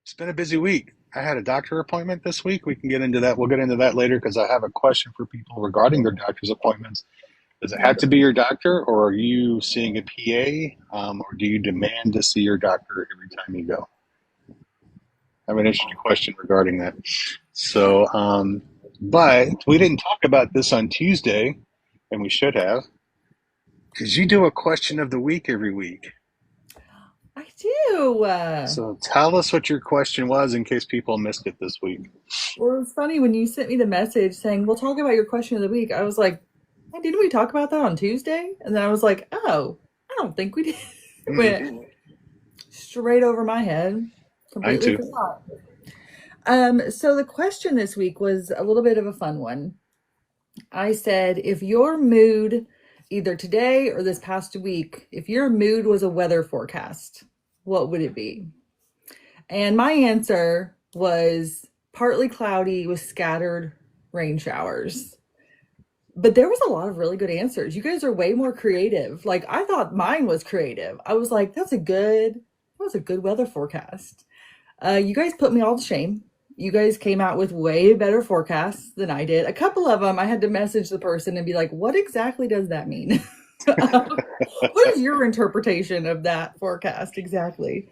It's been a busy week. I had a doctor appointment this week. We can get into that. We'll get into that later because I have a question for people regarding their doctor's appointments. Does it have to be your doctor, or are you seeing a PA, or do you demand to see your doctor every time you go? I have an interesting question regarding that. So, but we didn't talk about this on Tuesday, and we should have, because you do a question of the week every week. I do. So tell us what your question was in case people missed it this week. Well, it's funny when you sent me the message saying, we'll talk about your question of the week. I was like, "Hey, didn't we talk about that on Tuesday?" And then I was like, oh, I don't think we did. It went Mm-mm. straight over my head. Mine Completely too. forgot. So the question this week was a little bit of a fun one. I said, if your mood, either today or this past week, if your mood was a weather forecast, what would it be? And my answer was partly cloudy with scattered rain showers. But there was a lot of really good answers. You guys are way more creative. Like I thought mine was creative. I was like, that was a good weather forecast. You guys put me all to shame. You guys came out with way better forecasts than I did. A couple of them I had to message the person and be like, what exactly does that mean? What is your interpretation of that forecast exactly?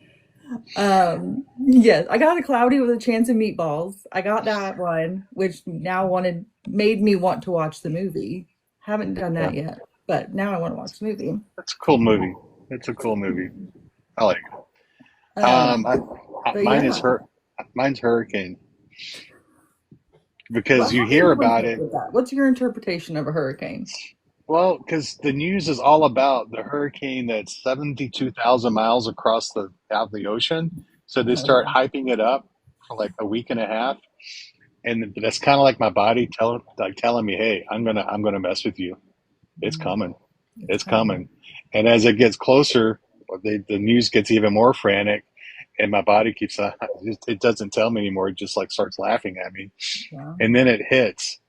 Yes, I got a cloudy with a chance of meatballs. I got that one, which now made me want to watch the movie. Haven't done Yeah, that yet, but now I want to watch the movie. that's a cool movie. It's a cool movie. I like it. Um, but Mine is yeah, her. Mine's Hurricane because well, you how do hear you about it. interpret that? What's your interpretation of a hurricane? Well, because the news is all about the hurricane that's 72,000 miles across the out of the ocean. So they start Okay. hyping it up for like a week and a half, and that's kind of like my body telling me, "Hey, I'm gonna mess with you. It's Mm, coming. it's It's coming. coming." And as it gets closer, the news gets even more frantic, and my body keeps it doesn't tell me anymore. It just like starts laughing at me, Yeah. and then it hits,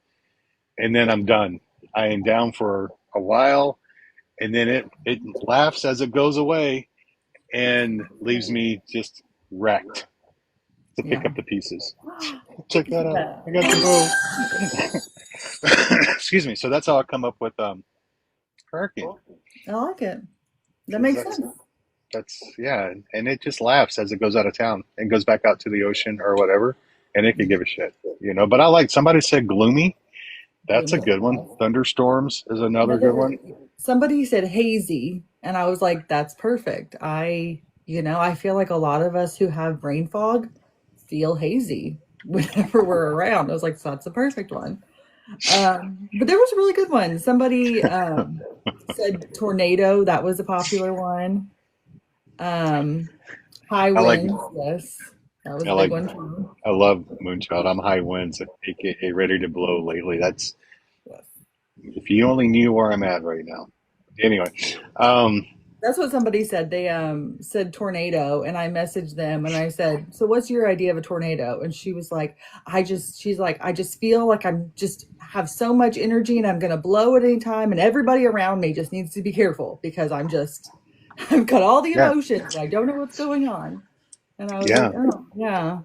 and then I'm done. I am down for a while, and then it laughs as it goes away and leaves me just wrecked to pick Yeah. up the pieces. Check that out. Yeah. I got the bow. Excuse me. So that's how I come up with hurricane, I like it. That because makes that's sense. that's yeah, and it just laughs as it goes out of town and goes back out to the ocean or whatever, and it could give a shit. But I like somebody said gloomy. That's a Gloomy. good one. Thunderstorms is another good Another one. somebody said hazy, and I was like, that's perfect. I feel like a lot of us who have brain fog feel hazy whenever we're around. I was like, so that's the perfect one. But there was a really good one. Somebody said tornado. That was a popular one. Um, high I like winds. Yes, that was I a big like one too. I love Moonchild. I'm high winds, aka ready to blow lately. That's Yes. if you only knew where I'm at right now. Anyway, um, That's what somebody said. They said tornado, and I messaged them and I said, "So what's your idea of a tornado?" And she was like, she's like, "I just feel like I'm just have so much energy and I'm going to blow at any time and everybody around me just needs to be careful because I've got all the yeah, emotions and I don't know what's going on." And I was like, yeah. "Oh, yeah.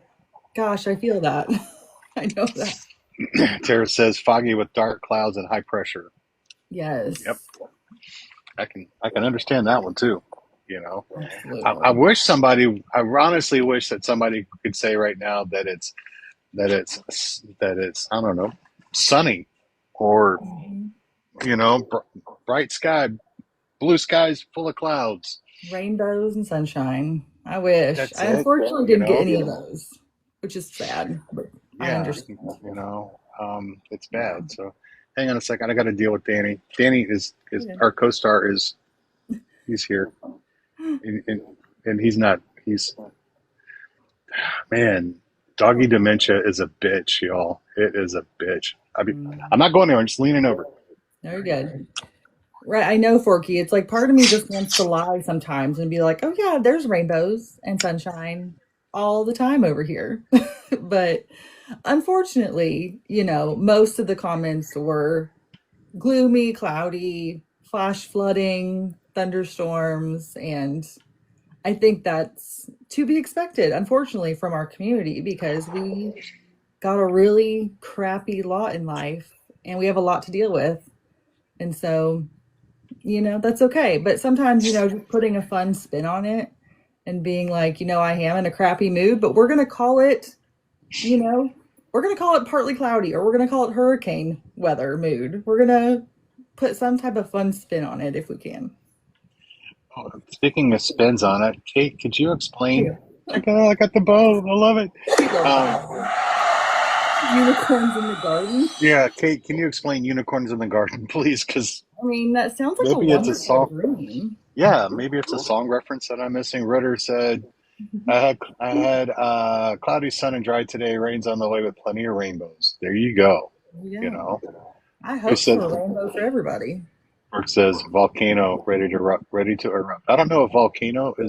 Gosh, I feel that." I know that. Tara says foggy with dark clouds and high pressure. Yep, Yes, I can understand that one too. You know, I absolutely. wish somebody. I honestly wish that somebody could say right now that it's I don't know, sunny or Mhm. bright sky, blue skies full of clouds. Rainbows and sunshine. I wish. That's I it. unfortunately You didn't get know, any of those, which is sad, but I yeah. understand. It's Yeah. bad. So, hang on a second. I got to deal with Danny. Danny is Okay. our co-star. He's here, and he's not. He's man. Doggy dementia is a bitch, y'all. It is a bitch. I'm Mm, not going there. I'm just leaning over. very good. Right. I know, Forky. It's like part of me just wants to lie sometimes and be like, oh, yeah, there's rainbows and sunshine all the time over here. But unfortunately, most of the comments were gloomy, cloudy, flash flooding, thunderstorms, and I think that's To be expected, unfortunately, from our community because we got a really crappy lot in life and we have a lot to deal with. And so, that's okay. But sometimes, just putting a fun spin on it and being like, I am in a crappy mood, but we're going to call it, you know, we're going to call it partly cloudy or we're going to call it hurricane weather mood. We're going to put some type of fun spin on it if we can. Oh, speaking of spins on it, Kate, could you explain? Yeah. Check it out, I got the bow. I love it. He loves the Um, bow. Unicorns in the garden. yeah, Kate, can you explain unicorns in the garden, please? Because I mean, that sounds like a maybe it's a wonderful song. dream. Yeah, maybe it's a song reference that I'm missing. Ritter said, I had cloudy sun and dry today. Rain's on the way with plenty of rainbows. There you go. You Yeah. know, I who hope said? for a rainbow for everybody. Mark says volcano ready to erupt. Ready to erupt. I don't know if volcano It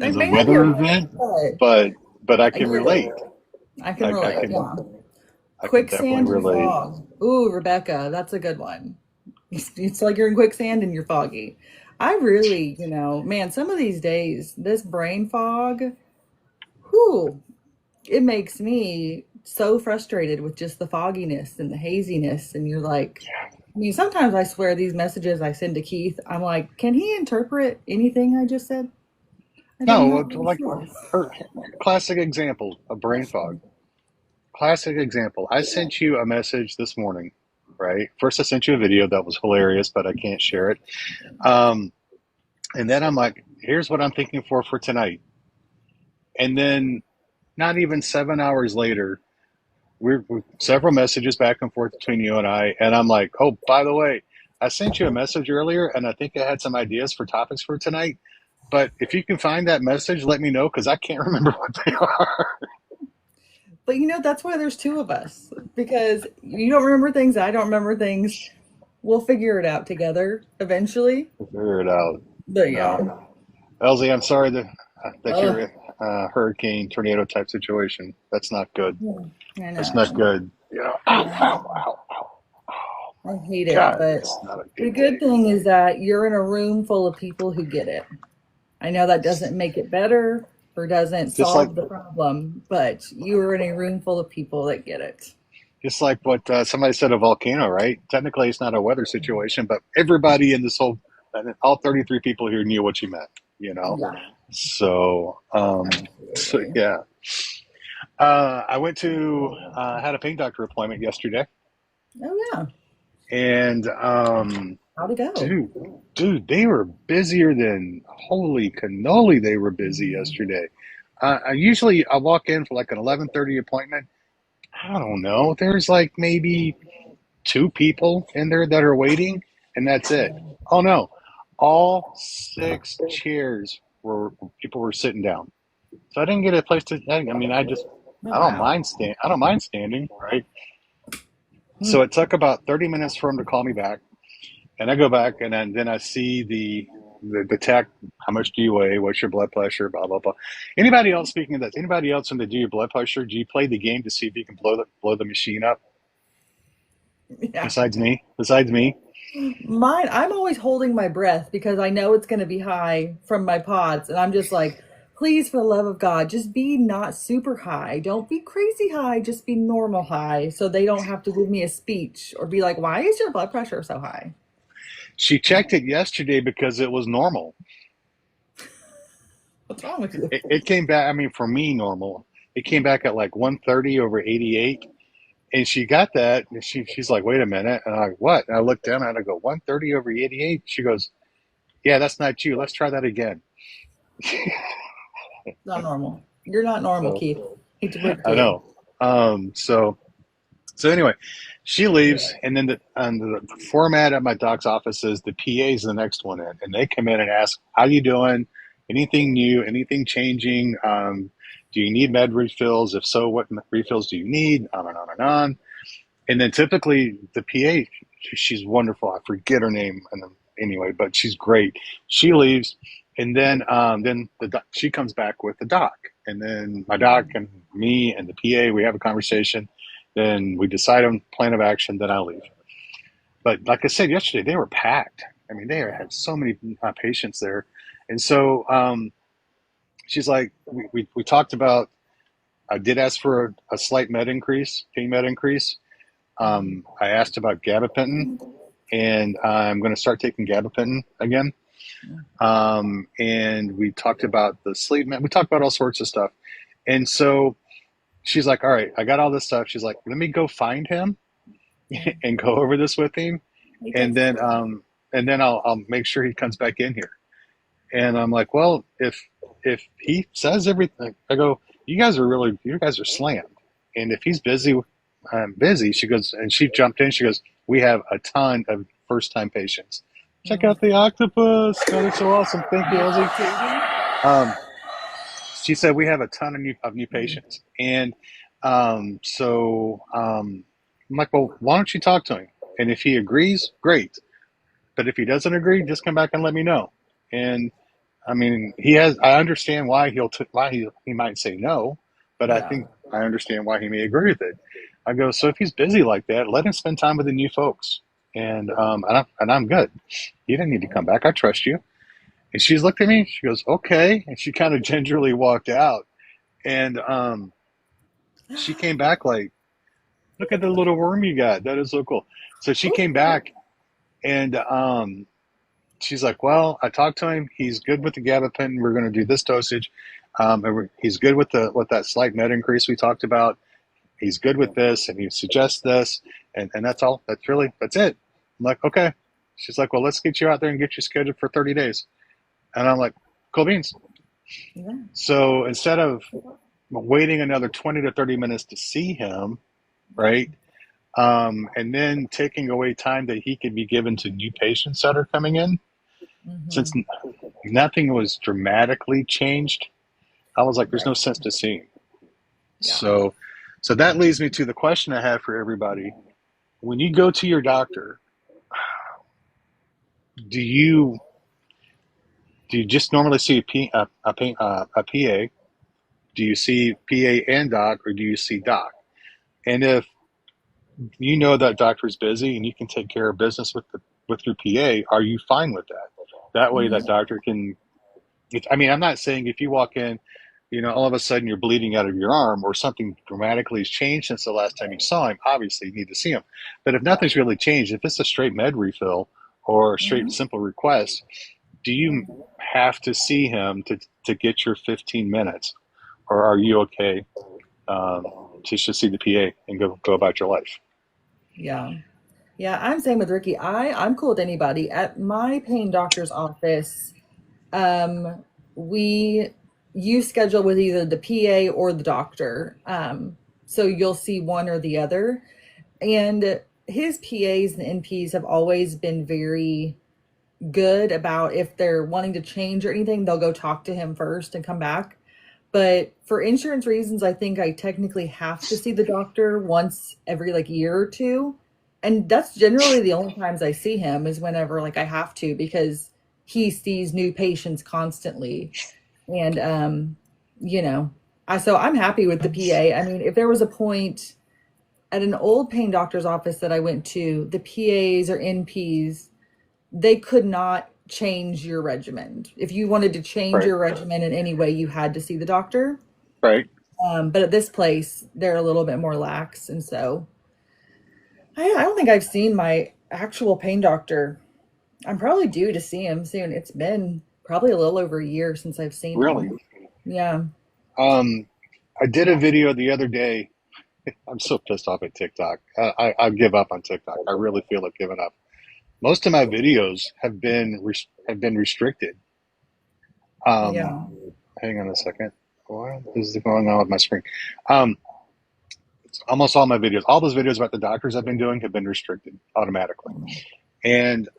is a may not be a weather rain, event, but but I I can get relate. it. I can I relate. can Yeah. definitely Quicksand and relate. fog. Ooh, Rebecca, that's a good one. It's like you're in quicksand and you're foggy. I really, man, some of these days, this brain fog, whew, it makes me so frustrated with just the fogginess and the haziness. And you're like, I mean, sometimes I swear these messages I send to Keith, I'm like, can he interpret anything I just said? I'm No, not really like sure. classic example of brain fog. Classic example. I sent you a message this morning, right? First, I sent you a video that was hilarious, but I can't share it. Um, and then I'm like, here's what I'm thinking for tonight. And then, not even 7 hours later, we're several messages back and forth between you and I, and I'm like, oh, by the way, I sent you a message earlier, and I think I had some ideas for topics for tonight. But if you can find that message, let me know because I can't remember what they are. But that's why there's two of us because you don't remember things, I don't remember things. We'll figure it out together eventually. Figure it out. But yeah. No, Elsie, I'm sorry that you're Oh, in a hurricane tornado type situation. That's not good. I That's not know. good. Ow, ow, ow, ow. I hate it. God, But it's not a the good good day. thing is that you're in a room full of people who get it. I know that doesn't make it better or doesn't Just like solve the problem, but you are in a room full of people that get it. what somebody said, a volcano, right? Technically, it's not a weather situation, but everybody in this whole, all 33 people here knew what you meant. You know, Yeah, so absolutely. yeah. I went to had a pain doctor appointment yesterday, Oh, yeah. and How'd it go? dude, they were busier than holy cannoli. They were busy yesterday. I walk in for like an 11:30 appointment. I don't know. There's like maybe two people in there that are waiting, and that's it. Oh no, all six chairs were people were sitting down. So I didn't get a place to. I mean, Oh, I don't wow. mind stand. I don't mind standing, right? Hmm. So it took about 30 minutes for him to call me back, and I go back, and then I see the tech. How much do you weigh? What's your blood pressure? Blah blah blah. Anybody else, speaking of that? Anybody else when they do your blood pressure? Do you play the game to see if you can blow the machine up? Yeah. Besides me, besides me. Mine, I'm always holding my breath because I know it's going to be high from my pods. And I'm just like, please, for the love of God, just be not super high. Don't be crazy high. Just be normal high so they don't have to give me a speech or be like, why is your blood pressure so high? She checked it yesterday because it was normal. What's wrong with you? It came back. I mean, for me, normal. It came back at like 130 over 88, and she got that. And she's like, "Wait a minute!" And I'm like, "What?" And I looked down and I go, "130 over 88." She goes, "Yeah, that's not you. Let's try that again." Not normal. You're not normal, So Keith. Hate to break it to I you. know. So anyway, she leaves, and then the format at my doc's office is the PA is the next one in, and they come in and ask, "How you doing? Anything new? Anything changing? Do you need med refills? If so, what refills do you need?" On and on and on. And then typically the PA, she's wonderful. I forget her name, and anyway, but she's great. She leaves, and then she comes back with the doc, and then my doc and me and the PA we have a conversation. Then we decide on plan of action. Then I leave. But like I said yesterday, they were packed. I mean, they had so many patients there, And so she's like, we talked about, I did ask for a slight med increase, pain med increase. I asked about gabapentin, and I'm going to start taking gabapentin again. And we talked about the sleep med. We talked about all sorts of stuff. And so she's like, all right, I got all this stuff. She's like, let me go find him Yeah. and go over this with him. He And texted then, me. I'll make sure he comes back in here. And I'm like, well, if he says everything, I go, you guys are slammed. And if he's busy, I'm busy. She goes, and she jumped in. She goes, we have a ton of first time patients. Check Oh, out the octopus. Oh, they're so awesome. Thank you, you Ozzy. have two? Um, she said we have a ton of new Mm. patients, and I'm like, well, why don't you talk to him? And if he agrees, great. But if he doesn't agree, just come back and let me know. And I mean, he has. I understand why why he might say no, but I Yeah. think I understand why he may agree with it. I go, so if he's busy like that, let him spend time with the new folks, and I'm good. You didn't need to come back. I trust you. And she's looked at me. She goes, okay, and she kind of gingerly walked out. And she came back like, look at the little worm you got. That is so cool. So she came back, and she's like, well, I talked to him. He's good with the gabapentin. We're going to do this dosage. He's good with that slight med increase we talked about. He's good with this, and he suggests this, and that's all. That's it. I'm like, okay. She's like, well, let's get you out there and get you scheduled for 30 days. And I'm like, cool beans. Yeah. So instead of waiting another 20 to 30 minutes to see him, right? And then taking away time that he could be given to new patients that are coming in, since Mm-hmm. nothing was dramatically changed, I was like, there's no Right. sense to seeing. Yeah. So, so that leads me to the question I have for everybody. When you go to your doctor, do you do you just normally see a PA? Do you see PA and doc, or do you see doc? And if you know that doctor is busy and you can take care of business with your PA, are you fine with that? That way, that Mm-hmm. doctor can. I mean, I'm not saying if you walk in, all of a sudden you're bleeding out of your arm or something dramatically has changed since the last time you saw him. Obviously, you need to see him. But if nothing's really changed, if it's a straight med refill or a straight Mm-hmm. simple request, do Yeah. you have to see him to get your 15 minutes, or are you okay to just see the PA and go about your life? Yeah. Yeah. I'm same with Ricky. I'm cool with anybody. At my pain doctor's office, um, we you schedule with either the PA or the doctor. So you'll see one or the other. And his PAs and NPs have always been very good about if they're wanting to change or anything, they'll go talk to him first and come back. But for insurance reasons, I think I technically have to see the doctor once every like year or two. And that's generally the only times I see him is whenever like I have to because he sees new patients constantly. And you know, I'm happy with the PA. I mean, if there was a point at an old pain doctor's office that I went to, the PAs or NPs, they could not change your regimen. If you wanted to change Right, your regimen in any way, you had to see the doctor. right. But at this place, they're a little bit more lax. And so I don't think I've seen my actual pain doctor. I'm probably due to see him soon. It's been probably a little over a year since I've seen Really. him. Yeah. Um, I did a video the other day. I'm so pissed off at TikTok. I give up on TikTok. I really feel like giving up. Most of my videos have been restricted. Yeah. Um, hang on a second. What is going on with my screen? Um, almost all my videos, all those videos about the doctors I've been doing have been restricted automatically. And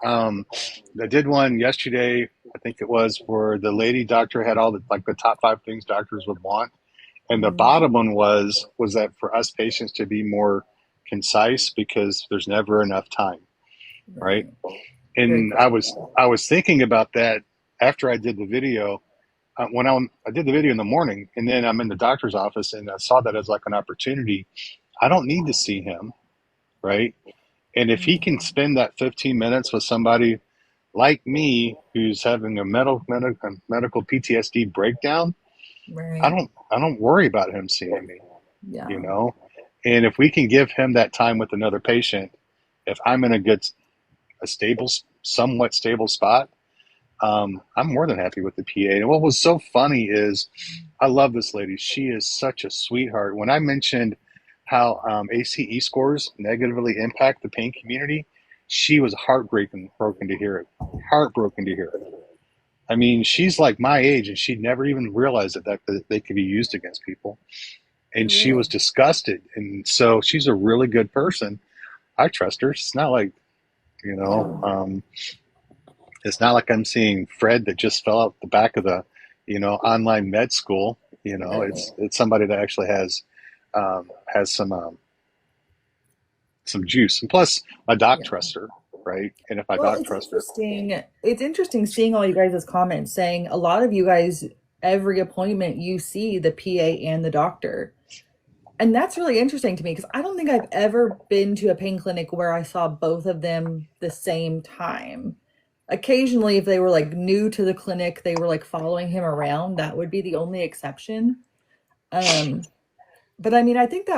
I did one yesterday. I think it was where the lady doctor had all the top five things doctors would want, and the Mhm. bottom one was that for us patients to be more concise because there's never enough time, right? Right. Very And frustrating. I was thinking about that after I did the video. I did the video in the morning, and then I'm in the doctor's office, and I saw that as like an opportunity. I don't need to see him, right? And if he can Mhm. spend that 15 minutes with somebody like me, who's having a medical PTSD breakdown, Right. I don't worry about him seeing me, you Yeah. know. And if we can give him that time with another patient, if I'm in a stable, somewhat stable spot, I'm more than happy with the PA. And what was so funny is, I love this lady. She is such a sweetheart. When I mentioned how ACE scores negatively impact the pain community, she was broken to hear it. Heartbroken to hear it. I mean, she's like my age, and she never even realized that they could be used against people. And she Really? was disgusted. And so she's a really good person. I trust her. It's not like, you Yeah. know, it's not like I'm seeing Fred that just fell out the back of the, online med school. Right. It's somebody that actually has some juice. And plus, my doc Yeah. trusts her, right? And if my Well, doc it's trusts her, interesting. It's interesting seeing all you guys' comments saying a lot of you guys, every appointment you see the PA and the doctor. And that's really interesting to me because I don't think I've ever been to a pain clinic where I saw both of them the same time. Occasionally, if they were like new to the clinic, they were like following him around. That would be the only exception. Um, but I mean, I think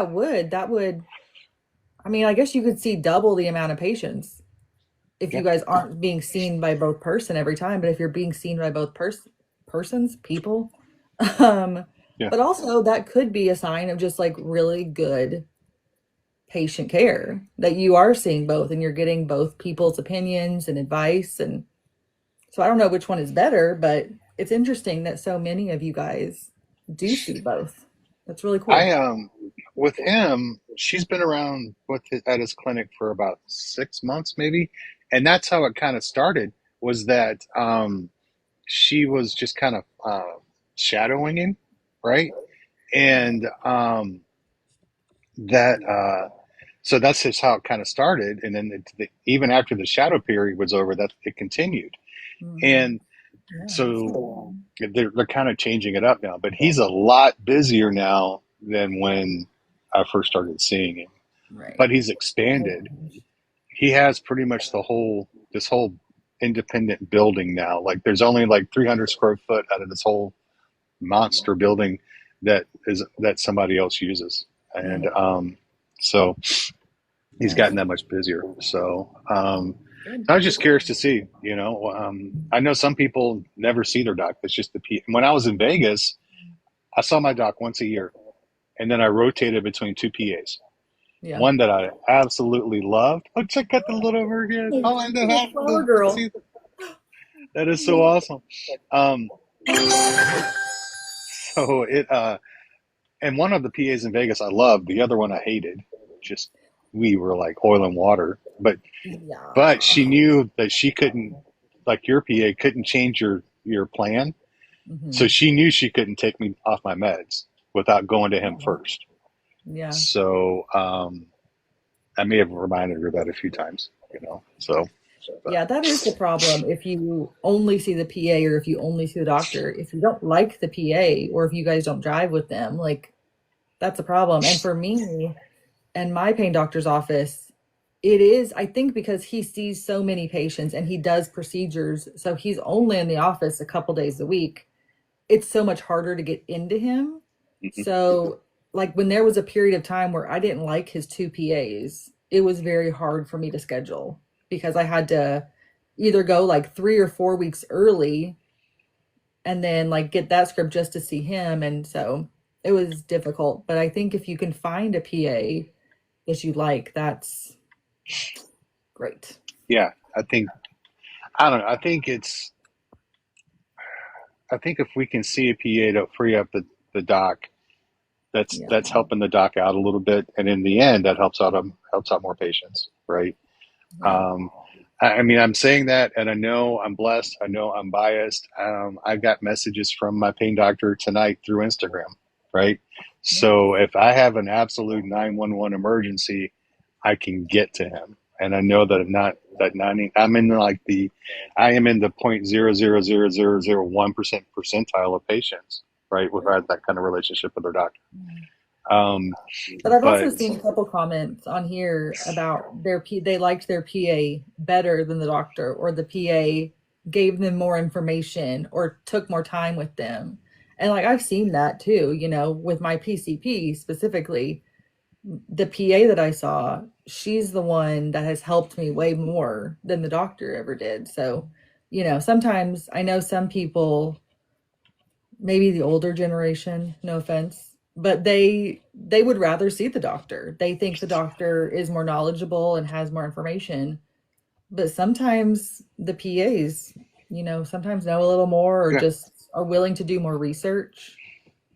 I mean, I guess you could see double the amount of patients if yeah, you guys aren't being seen by both person every time, but if you're being seen by both persons, people, um, yeah. but also that could be a sign of just like really good patient care that you are seeing both and you're getting both people's opinions and advice. And so I don't know which one is better, but it's interesting that so many of you guys do see both. That's really I cool. with him, she's been around at his clinic for about 6 months, maybe, and that's how it kind of started. Was that she was just kind of shadowing him, right? And that so that's just how it kind of started. And then even after the shadow period was over, that it continued. Hmm. And Yeah, that's so they're kind of changing it up now. But he's a lot busier now than when I first started seeing him. right. But he's expanded. He has pretty much this whole independent building now. Like there's only like 300 square foot out of this whole monster building that somebody else uses. And Mm, so he's nice. gotten that much busier. Good. So I was just curious to see, I know some people never see their doc. It's just when I was in Vegas, I saw my doc once a year, and then I rotated between two PAs. Yeah. One that I absolutely loved. Oh, check out the little over here. Oh, I know Little how flower to girl. see. That is so awesome. Um, so it and one of the PAs in Vegas I loved. The other one I hated. Just we were like oil and water. But Yeah. she knew that she couldn't, like your PA couldn't change your plan. So Hmm. she knew she couldn't take me off my meds without going to him Yeah. first. Yeah. So I may have reminded her of that a few times, So, but Yeah, that is the problem. If you only see the PA or if you only see the doctor, if you don't like the PA or if you guys don't drive with them, like that's a problem. And for me and my pain doctor's office, it is, I think, because he sees so many patients and he does procedures. So he's only in the office a couple days a week. It's so much harder to get into him. mhm. So, like when there was a period of time where I didn't like his two PAs, it was very hard for me to schedule because I had to either go like 3 or 4 weeks early and then like get that script just to see him. And so it was difficult. But I think if you can find a PA that you like, that's great. Yeah, I don't know. I think if we can see a PA to free up the doc, Yeah. that's helping the doc out a little bit, and in the end, that helps out more patients, right? Yeah. Um, I mean, I'm saying that, and I know I'm blessed. I know I'm biased. I got messages from my pain doctor tonight through Instagram, right? Yeah. So if I have an absolute 911 emergency, I can get to him, and I know that not that 90. I am in the 0.000001% percentile of patients, right, who have that kind of relationship with their doctor. Um, But I've also but seen a couple comments on here about they liked their PA better than the doctor, or the PA gave them more information or took more time with them. And like I've seen that too, with my PCP specifically, the PA that I saw, she's the one that has helped me way more than the doctor ever did. So, sometimes I know some people, maybe the older generation, no offense, but they would rather see the doctor. They think the doctor is more knowledgeable and has more information. But sometimes the PAs, sometimes know a little more or yeah, just are willing to do more research.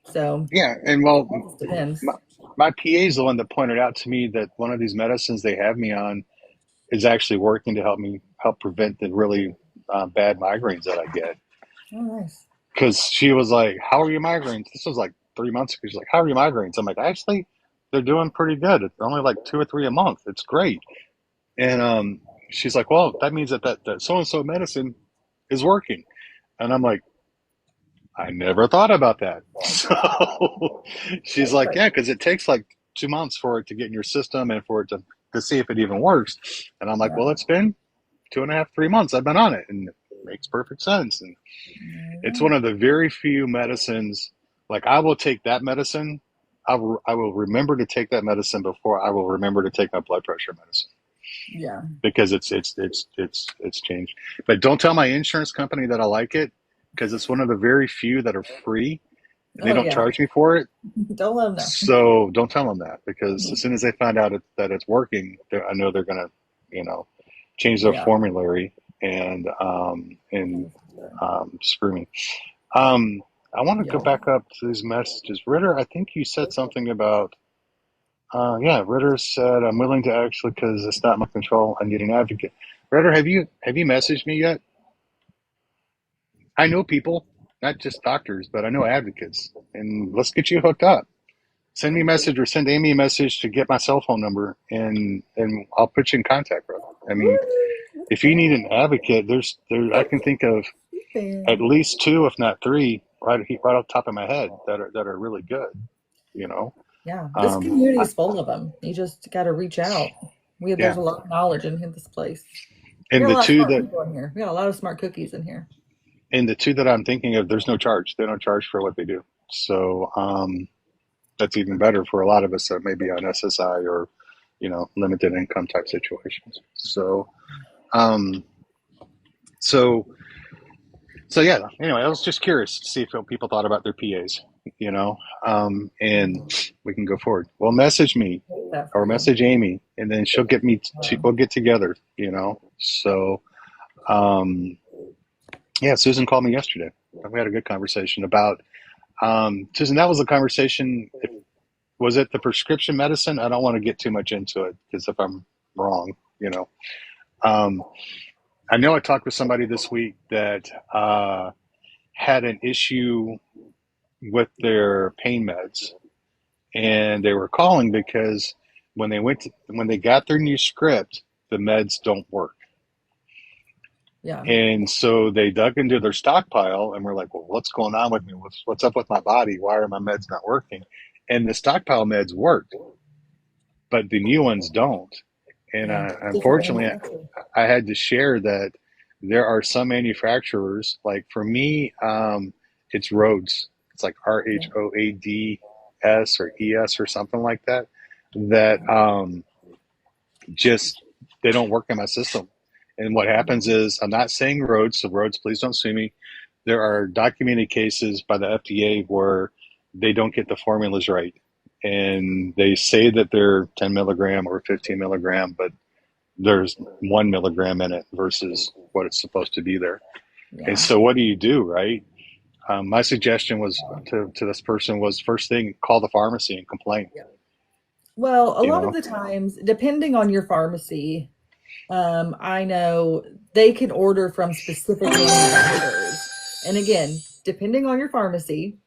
So yeah, and well, it just depends. my, my PA is the one that pointed out to me that one of these medicines they have me on is actually working to help prevent the really bad migraines that I get. Oh, nice. Because she was like, "How are your migraines?" This was like 3 months ago. She's like, "How are your migraines?" I'm like, "Actually, they're doing pretty good. It's only like two or three a month. It's great." And she's like, "Well, that means that so and so medicine is working." And I'm like, "I never thought about that." So she's That's like, right. "Yeah, because it takes like 2 months for it to get in your system and for it to see if it even works." And I'm like, Yeah. "Well, it's been 2.5, 3 months I've been on it, and it makes perfect sense." And There it's you one of the very few medicines. Like I will take that medicine. I will remember to take that medicine before I will remember to take my blood pressure medicine go. Yeah. because it's changed. But don't tell my insurance company that I like it because it's one of the very few that are free and they Oh, don't yeah. charge me for it. Don't let them know. So don't tell them that because as soon as they find out that it's working, I know they're gonna, you know, change their Yeah. formulary and screw me. Um, I want to go Yeah. back up to these messages. Ritter, I think you said something about, yeah, Ritter said, I'm willing to actually, because it's not my control, I need an advocate. Ritter, have you messaged me yet? I know people, not just doctors, but I know advocates, and let's get you hooked up. Send me a message or send Amy a message to get my cell phone number, and I'll put you in contact, brother. I mean, Woo! if you need Okay. an advocate, there I can think of at Fan. least two, if not three, right off the top of my head that are really good. You know, Yeah. This community I, is full of them. You just got to reach out. There's yeah. a lot of knowledge in this place. We And got a the lot of two smart that people in here. We got a lot of smart cookies in here. and the two that I'm thinking of, there's no charge. They don't charge for what they do. So that's even better for a lot of us that may be on SSI or limited income type situations. Um, so so yeah. Anyway, I was just curious to see if people thought about their PAs. And we can go forward. Well, message me Hate that for or you. message Amy, and then she'll get me. Wow. We'll get together. So um, yeah. Susan called me yesterday. We had a good conversation about Susan. That was a conversation. Was it the prescription medicine? I don't want to get too much into it because if I'm wrong, um, I know I talked with somebody this week that had an issue with their pain meds, and they were calling because when they got their new script, the meds don't work. Yeah. And so they dug into their stockpile and were like, well, what's going on with me? What's up with my body? Why are my meds not working? And the stockpile meds worked, but the new ones don't. And Yeah. Different unfortunately, manufacturer. I had to share that there are some manufacturers, like for me, it's Rhodes. It's like Yeah. RHOADS or ES or something like that, that just they don't work in my system. And what happens is, I'm not saying Rhodes, so Rhodes, please don't sue me. There are documented cases by the FDA where they don't get the formulas right. And they say that they're 10 milligram or 15 milligram, but there's 1 milligram in it versus what it's supposed to be there. And Yeah. so what do, right? My suggestion was to this person was first thing, call the pharmacy and complain, Yeah. Well, a you lot of know? the times, depending on your pharmacy, I know they can order from specific manufacturers. And again, depending on your pharmacy,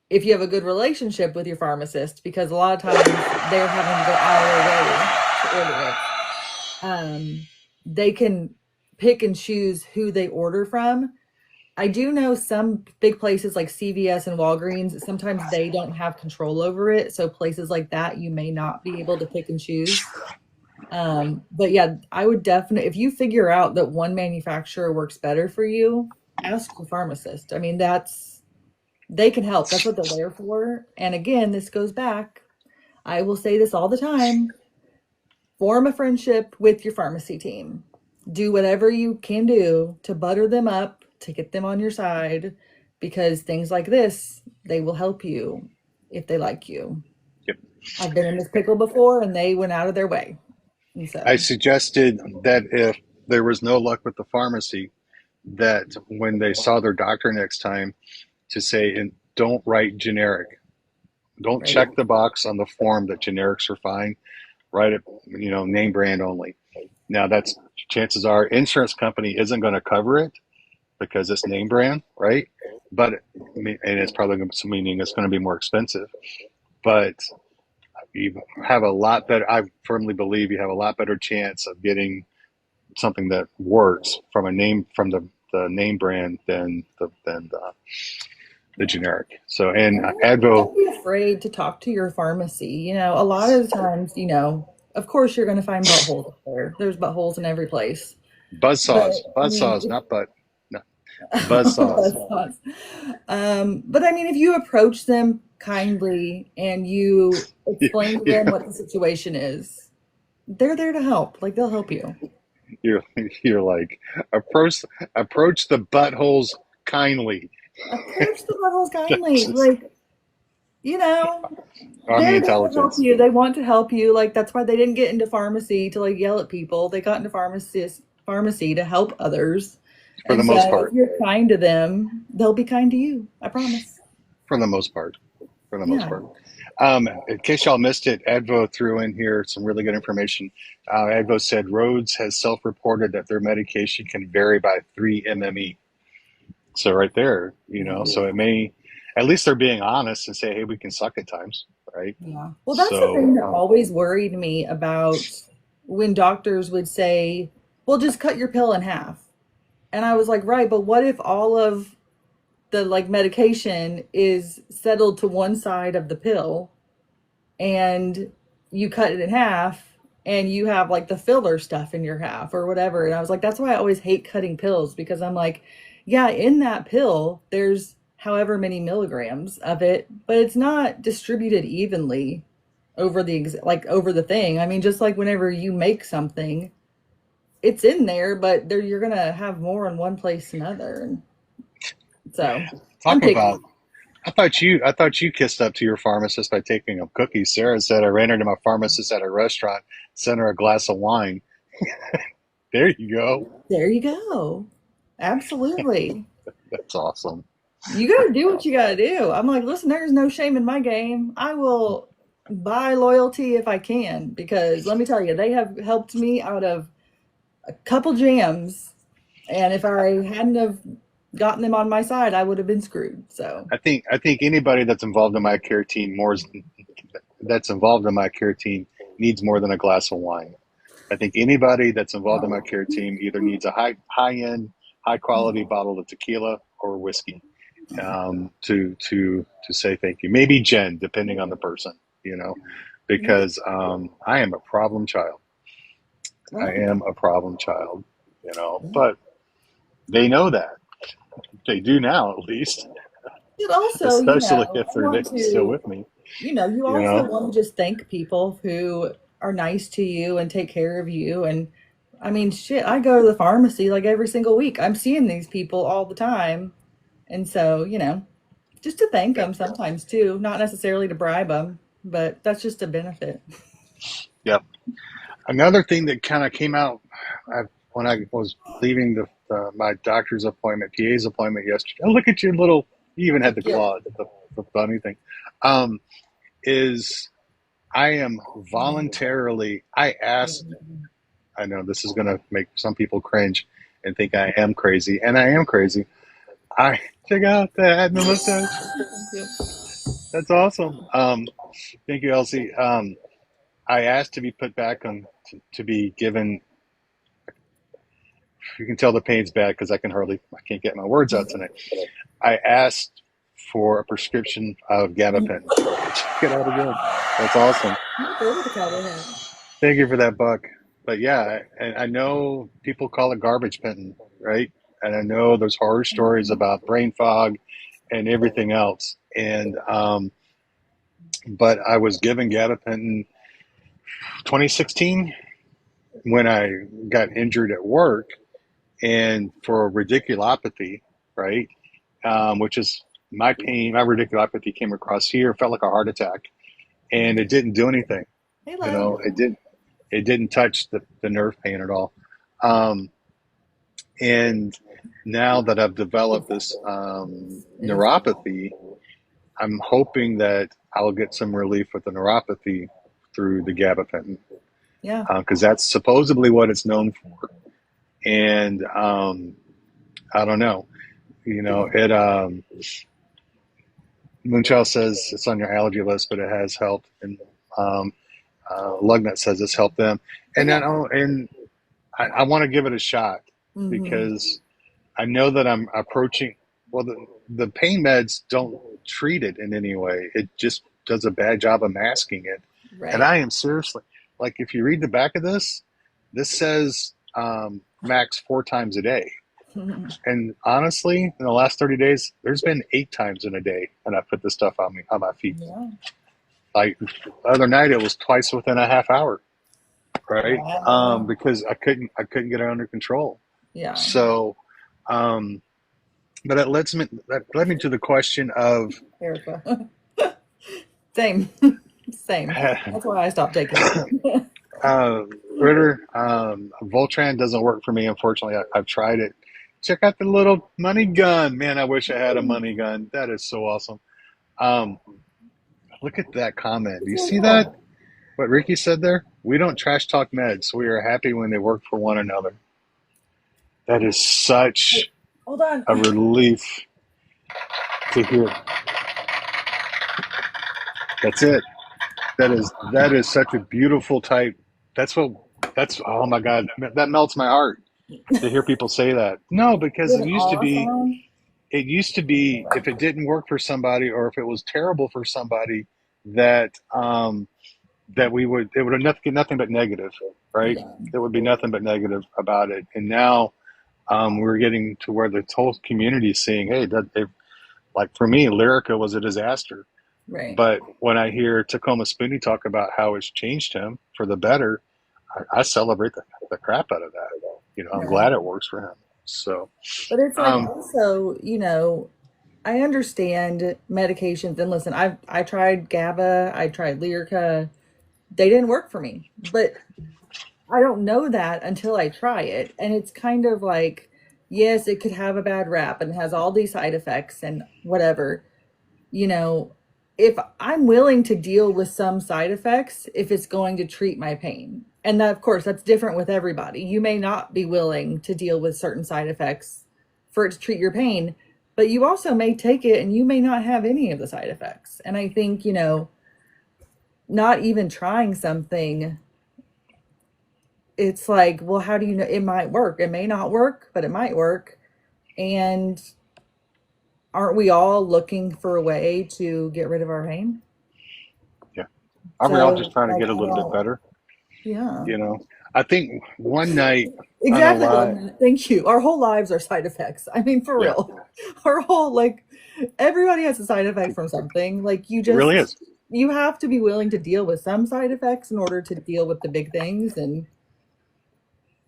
if you have a good relationship with your pharmacist, because a lot of times they're having to go out of their way to order it, they can pick and choose who they order from. I do know some big places like CVS and Walgreens, sometimes they don't have control over it. So places like that, you may not be able to pick and choose. But yeah, I would definitely, if you figure out that one manufacturer works better for you, ask your pharmacist. I mean, they can help. That's what they're there for. And again, this goes back. I will say this all the time. Form a friendship with your pharmacy team. Do whatever you can do to butter them up, to get them on your side, because things like this, they will help you if they like you. Yep. I've been in this pickle before and they went out of their way. And I so, suggested that if there was no luck with the pharmacy, that when they saw their doctor next time, to say, and don't write generic. Don't right, check the box on the form that generics are fine. Write it, name brand only. Now that's chances are insurance company isn't going to cover it because it's name brand, right? But and it's probably meaning it's going to be more expensive. But you have a lot better. I firmly believe you have a lot better chance of getting something that works from a name from the name brand than the generic. So and and Advil don't be afraid to talk to your pharmacy. A lot of the times, of course you're going to find buttholes there. There's buttholes in every place. But I mean, buzzsaws, not butt, no, buzzsaws. That's but I mean, if you approach them kindly and you explain to them You're, what the situation is, they're there to help. Like they'll help you. you're, you're like approach approach the buttholes kindly. Approach the levels That's kindly. just Like, you know, Army they're there to help intelligence you. They want to help you. Like that's why they didn't get into pharmacy to like yell at people. They got into pharmacy to help others. for the And most so if part. you're kind to them, they'll be kind to you. I promise. For the most part. For the most Yeah. part. In case y'all missed it, Advo threw in here some really good information. Advo said Rhodes has self-reported that their medication can vary by 3 mme. So right there, so it may, at least they're being honest and say, hey, we can suck at times, right? Yeah. Well, that's the thing So that always worried me about when doctors would say, well, just cut your pill in half. And I was like, right, but what if all of the like medication is settled to one side of the pill and you cut it in half and you have like the filler stuff in your half or whatever. And I was like, that's why I always hate cutting pills because I'm like, yeah, in that pill, there's however many milligrams of it, but it's not distributed evenly over over the thing. I mean, just like whenever you make something, it's in there, but you're gonna have more in one place than other. And so I'm talk picky. about, I thought you kissed up to your pharmacist by taking them cookies. Sarah said I ran into my pharmacist at a restaurant, sent her a glass of wine. There you go. There you go. Absolutely. That's awesome. You got to do what you got to do. I'm like, listen, there's no shame in my game. I will buy loyalty if I can, because let me tell you, they have helped me out of a couple jams. And if I hadn't have gotten them on my side, I would have been screwed. So, I think anybody that's involved in my care team needs more than a glass of wine. I think anybody that's involved in my care team either needs a high end, high quality bottle of tequila or whiskey to say thank you. Maybe gin, depending on the person, because I am a problem child. I well, am a problem child, but they know that. They do now, at least, but also, especially if I they're want still to, with me. you You also know, want to just thank people who are nice to you and take care of you. And I mean, shit, I go to the pharmacy like every single week. I'm seeing these people all the time. And so, just to thank yeah, them sometimes too, not necessarily to bribe them, but that's just a benefit. yeah. Another thing that kind of came out when I was leaving my doctor's appointment, PA's appointment yesterday. Oh, look at your little! You even had the Yeah. claw, the bunny thing. Um, is I am voluntarily. I asked. I know this is going to make some people cringe and think I am crazy, and I am crazy. I check out that the mustache. Thank you. That's awesome. Thank you, Elsie. I asked to be put back on to be given You can tell the pain's bad because I can't get my words out tonight. I asked for a prescription of gabapentin. Check it out again. That's awesome. Not good with the cowboy hat. Thank you for that, Buck. But yeah, and I know people call it garbage penton, right? And I know there's horror stories about brain fog and everything else. But I was given gabapentin 2016 when I got injured at work and for radiculopathy, right? Which is my pain. My radiculopathy came across here, felt like a heart attack, and it didn't do anything. Hey, You love. know, it didn't touch the nerve pain at all. Um, and now that I've developed this neuropathy, I'm hoping that I'll get some relief with the neuropathy through the gabapentin Yeah. because that's supposedly what it's known for. And I don't know. You know, it. Moonchild says it's on your allergy list, but it has helped, and um, Lugnut says it's helped them. Oh, And yeah. I want to give it a shot Mm-hmm. because I know that I'm approaching. Well, the pain meds don't treat it in any way. It just does a bad job of masking it. And Right. I am seriously like, if you read the back of this, this says max 4 times a day. And honestly, in the last 30 days, there's been 8 times in a day, and I put this stuff on my feet. Yeah. Like the other night, it was twice within a half hour, right? Wow. Because I couldn't get it under control. Yeah. So, um, but that led me to the question of Erica. Same. Same. That's why I stopped taking it. uh, Ritter. Voltran doesn't work for me, unfortunately. I've tried it. Check out the little money gun, man. I wish I had a money gun. That is so awesome. Um, Look at that comment. Do It's you really see that? cool. What Ricky said there? We don't trash talk meds. We are happy when they work for one another. That is Wait, such hold on. a relief to hear. That's it. That is such a beautiful type. That's what. That's oh my God. That melts my heart to hear people say that. No, because You have an awe sound? it used to be if it didn't work for somebody or if it was terrible for somebody that that we would it would have nothing but negative, right? Yeah. There would be nothing but negative about it. And now we're getting to where the whole community is saying, hey, like for me, Lyrica was a disaster. Right. But when I hear Tacoma Spoonie talk about how it's changed him for the better, I celebrate the crap out of that. You know, I'm Right. glad it works for him. So, But it's like um, also, I understand medications and listen, I tried GABA, I tried Lyrica. They didn't work for me. But I don't know that until I try it. And it's kind of like, yes, it could have a bad rap and has all these side effects and whatever. You know, if I'm willing to deal with some side effects, if it's going to treat my pain. And that, of course, that's different with everybody. You may not be willing to deal with certain side effects for it to treat your pain, but you also may take it and you may not have any of the side effects. And I think, not even trying something, it's like, well, how do you know it might work? It may not work, but it might work. And aren't we all looking for a way to get rid of our pain? yeah, are we all just So, trying to like, get a I little bit don't, better? yeah. You know, I think one night on a Exactly, live, Lugna. Thank you. Our whole lives are side effects. I mean, for yeah, real. Our whole, like, everybody has a side effect from something. Like, it really is. you have to be willing to deal with some side effects in order to deal with the big things. And,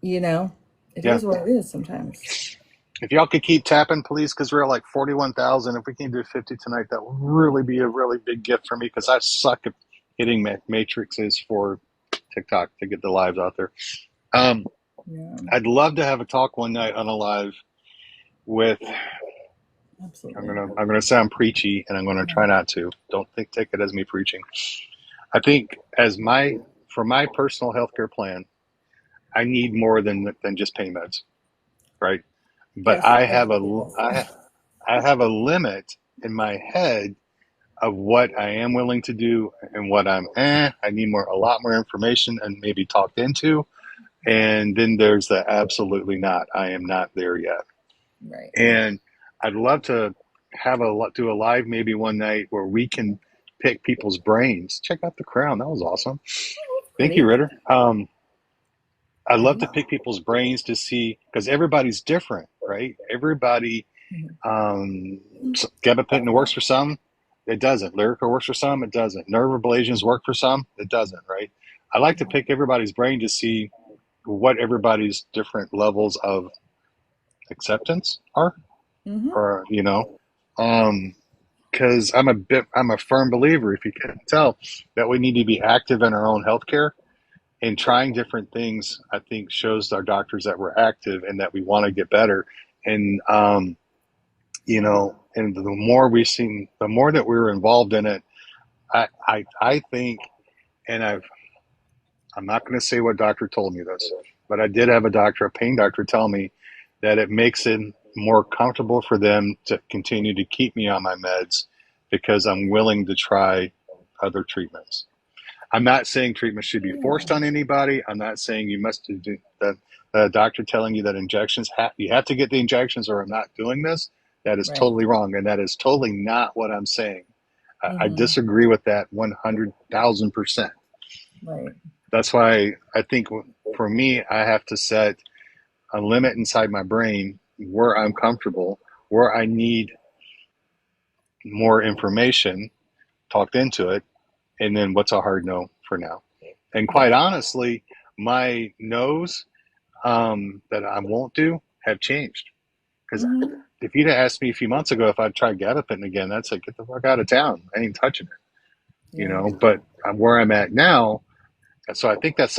you know, it Yeah. is what it is sometimes. If y'all could keep tapping, please, because we're at like 41,000. If we can do 50 tonight, that would really be a really big gift for me because I suck at hitting matrices for TikTok to get the lives out there. Um, Yeah, I'd love to have a talk one night on a live with. absolutely. I'm gonna say I'm preachy, and I'm gonna try not to. Don't take it as me preaching. I think for my personal healthcare plan, I need more than just pain meds, right? But Yes, yes. I have a limit in my head of what I am willing to do and what I need a lot more information and maybe talked into. And then there's the absolutely not. I am not there yet. Right. And I'd love to do a live maybe one night where we can pick people's brains. Check out the crown. That was awesome. Oh, that's Thank you, pretty. Ritter. I'd love to Mhm. pick people's brains to see because everybody's different, right? Everybody, Mhm. gabapentin works for some, it doesn't. Lyrica works for some, it doesn't. Nerve ablations work for some, it doesn't, right? I like to Yeah. pick everybody's brain to see what everybody's different levels of acceptance are, Hmm. or um, because I'm a firm believer. If you can't tell, that we need to be active in our own healthcare and trying different things. I think shows our doctors that we're active and that we want to get better. And and the more we've seen, the more that we're involved in it. I think, and I'm not going to say what doctor told me this, but I did have a pain doctor, tell me that it makes it more comfortable for them to continue to keep me on my meds because I'm willing to try other treatments. I'm not saying treatment should be forced Yeah. on anybody. I'm not saying you must do that. The doctor telling you that you have to get the injections or I'm not doing this. That is Right. totally wrong, and that is totally not what I'm saying. I Hmm. disagree with that 100,000%. Right. That's why I think for me, I have to set a limit inside my brain where I'm comfortable, where I need more information talked into it, and then what's a hard no for now. And quite Yeah. honestly, my no's that I won't do have changed. Because Hmm. if you'd have asked me a few months ago if I'd try gabapentin again, I'd say, get the fuck out of town. I ain't touching Yeah. it. But where I'm at now, so I think that's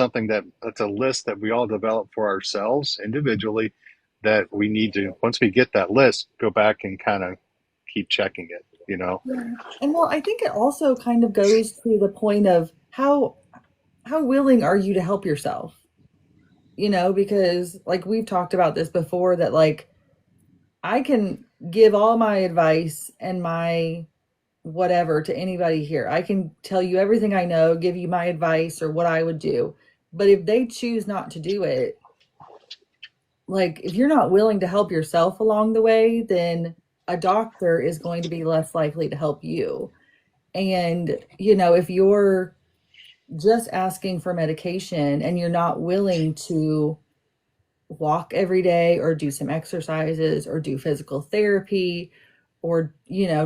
a list that we all develop for ourselves individually that we need to, once we get that list, go back and kind of keep checking it. Yeah. And well, I think it also kind of goes to the point of how willing are you to help yourself? Because like we've talked about this before that like I can give all my advice and my whatever to anybody here. I can tell you everything I know, give you my advice or what I would do. But if they choose not to do it, like if you're not willing to help yourself along the way, then a doctor is going to be less likely to help you. And, if you're just asking for medication and you're not willing to walk every day or do some exercises or do physical therapy or,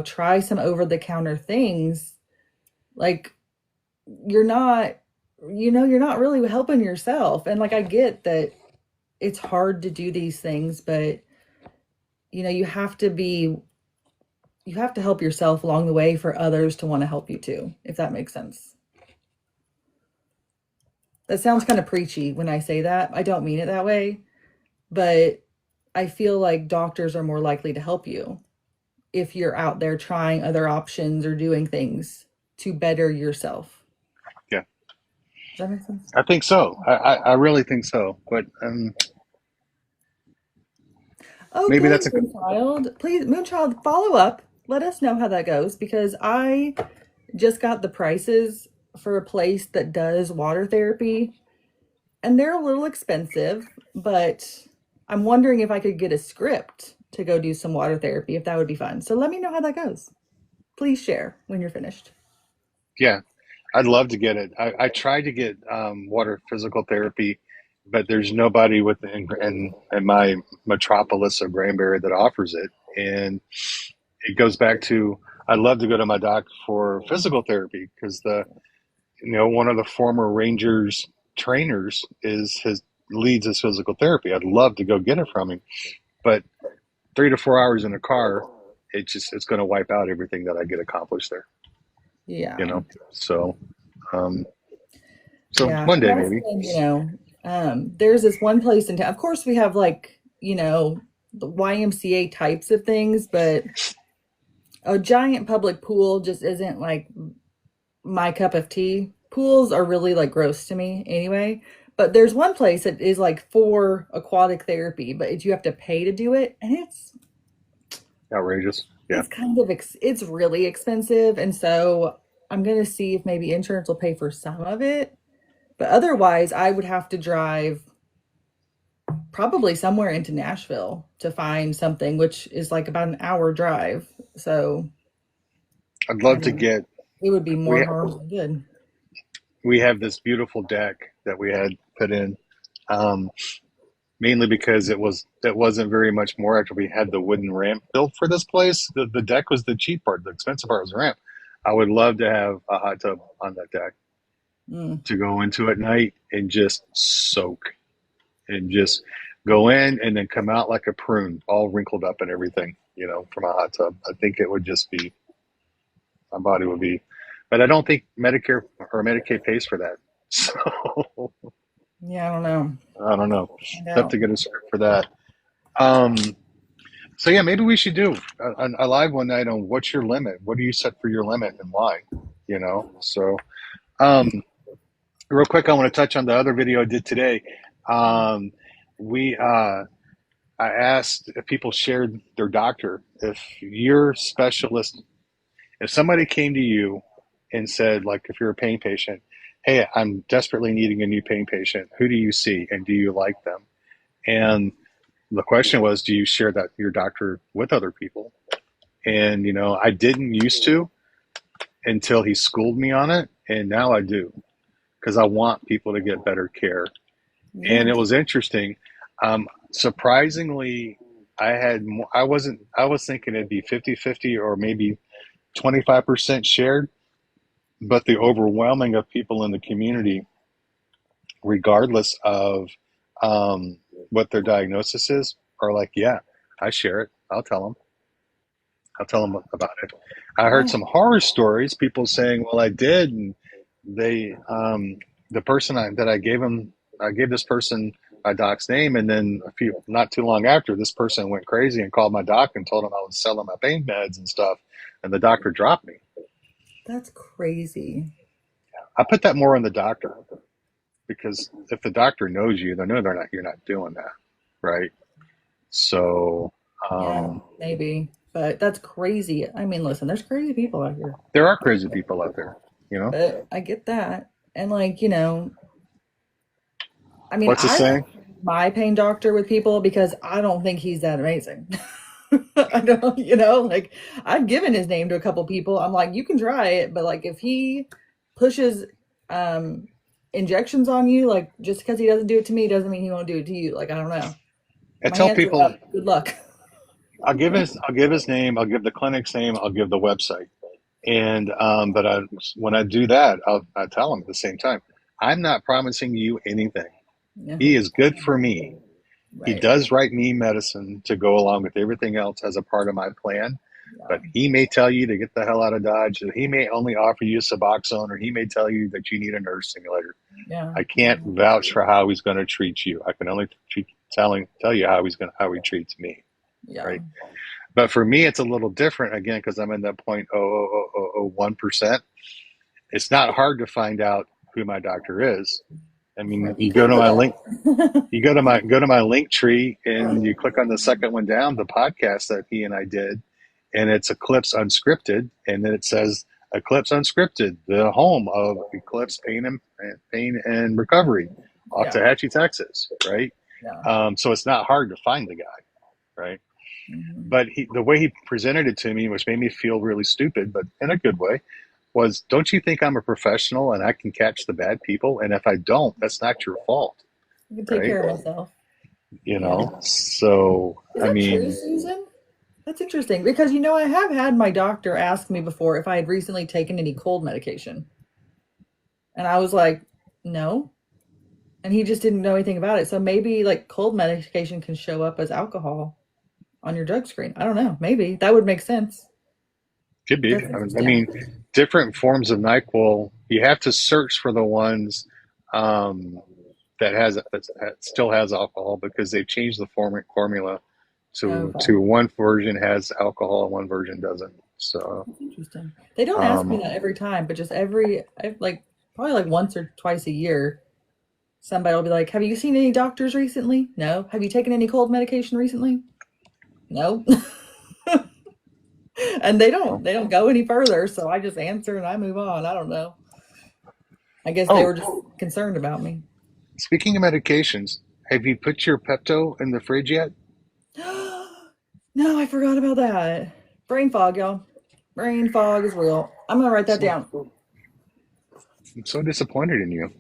try some over the counter things, like you're not, you're not really helping yourself. And like, I get that it's hard to do these things, but, you have to help yourself along the way for others to want to help you too, if that makes sense. That sounds kind of preachy when I say that. I don't mean it that way, but I feel like doctors are more likely to help you if you're out there trying other options or doing things to better yourself. Yeah, Does that make sense? I think so. I really think so. But Oh, maybe good, that's a Moonchild. Please, Moonchild, follow up. Let us know how that goes because I just got the prices for a place that does water therapy and they're a little expensive, but I'm wondering if I could get a script to go do some water therapy, if that would be fun. So let me know how that goes. Please share when you're finished. yeah. I'd love to get it. I tried to get water physical therapy, but there's nobody in my metropolis of Granbury that offers it. And it goes back to I'd love to go to my doc for physical therapy because one of the former Rangers trainers is his leads his physical therapy. I'd love to go get it from him, but 3 to 4 hours in a car, it's going to wipe out everything that I get accomplished there. You Yeah. know, so um, so Yeah. one And day that's maybe. when, there's this one place in town. Of course, we have like, the YMCA types of things, but a giant public pool just isn't like my cup of tea. Pools are really like gross to me anyway. But there's one place that is like for aquatic therapy, but you have to pay to do it, and Outrageous. Yeah. it's kind of it's really expensive, and so I'm gonna see if maybe insurance will pay for some of it. But otherwise, I would have to drive. probably somewhere into Nashville to find something, which is like about an hour drive. So, I'd I love to mean, get it would be more we harm than good. we have this beautiful deck that we had put in, um, mainly because it wasn't very much more after we had the wooden ramp built for this place. The deck was the cheap part. The expensive part was the ramp. I would love to have a hot tub on that deck Mm. to go into at night and just soak and just go in and then come out like a prune, all wrinkled up and everything, from a hot tub. I think it would just be, my body would be, but I don't think Medicare or Medicaid pays for that. So Yeah, I don't know. I don't know. Find Have out. to get a script for that. Um, so yeah, maybe we should do a live one night on what's your limit? What do you set for your limit and why? So um, real quick, I want to touch on the other video I did today. Um, we I asked if people shared their doctor. If your specialist, if somebody came to you and said, like, if you're a pain patient, hey, I'm desperately needing a new pain patient, who do you see and do you like them? And the question was, do you share that your doctor with other people? And I didn't used to until he schooled me on it, and now I do because I want people to get better care. And Yeah. it was interesting. Surprisingly, I was thinking it'd be 50-50 or maybe 25% shared, but the overwhelming of people in the community, regardless of um, what their diagnosis is, are like, yeah, I share it. I'll tell them about it. I heard Yeah. some horror stories, people saying, well, I did. And the person that I gave this person my doc's name. And then not too long after, this person went crazy and called my doc and told him I was selling my pain meds and stuff. And the doctor dropped me. That's crazy. I put that more on the doctor because if the doctor knows you, they know you're not doing that. Right. So, Yeah, um, maybe. But that's crazy. I mean, listen, there's crazy people out here. there are crazy people out there, you know, But I get that. And like, I mean, what's the I don't saying? share my pain doctor with people because I don't think he's that amazing. I don't, like I've given his name to a couple people. I'm like, you can try it, but like if he pushes um injections on you, like just because he doesn't do it to me doesn't mean he won't do it to you. Like, I don't know. I My tell hands are people up. Good luck. I'll give his name, I'll give the clinic's name, I'll give the website. And but when I do that, I tell him at the same time, I'm not promising you anything. Yeah, He is good for me. He right. does write me medicine to go along with everything else as a part of my plan. Yeah, But he may tell you to get the hell out of Dodge. He may only offer you Suboxone, or he may tell you that you need a nerve simulator. yeah, I can't vouch for how he's going to treat you. I can only tell you how he treats me, yeah. right? But for me, it's a little different again because I'm in that 0.00001%. It's not hard to find out who my doctor is. I mean, Right. You pay for that. go to my link tree and you click on the second one down, the podcast that he and I did, and it's Eclipse Unscripted, and then it says Eclipse Unscripted, the home of Eclipse Pain and Recovery, Yeah, Waxahachie, Texas, right? yeah. So it's not hard to find the guy, right? Hmm. But the way he presented it to me, which made me feel really stupid, but in a good way, was, don't you think I'm a professional and I can catch the bad people? And if I don't, that's not your fault, I can take right? care of myself. Yeah. So Is I that true, mean, Susan? That's interesting because I have had my doctor ask me before if I had recently taken any cold medication. And I was like, no. And he just didn't know anything about it. So maybe like cold medication can show up as alcohol on your drug screen. I don't know. Maybe that would make sense. could But be. that's I interesting. mean, different forms of Nyquil. You have to search for the ones um, that still has alcohol because they've changed the formula Okay. to one version has alcohol and one version doesn't. So That's interesting. They don't ask me um, that every time, but just like probably like once or twice a year, somebody will be like, "Have you seen any doctors recently?" No. Have you taken any cold medication recently? No. And well, they don't go any further, so I just answer and I move on. I don't know. I guess they oh, were just concerned about me. speaking of medications, Have you put your Pepto in the fridge yet? No, I forgot about that. Brain fog, y'all. Brain fog is real. I'm gonna write that So down. I'm so disappointed in you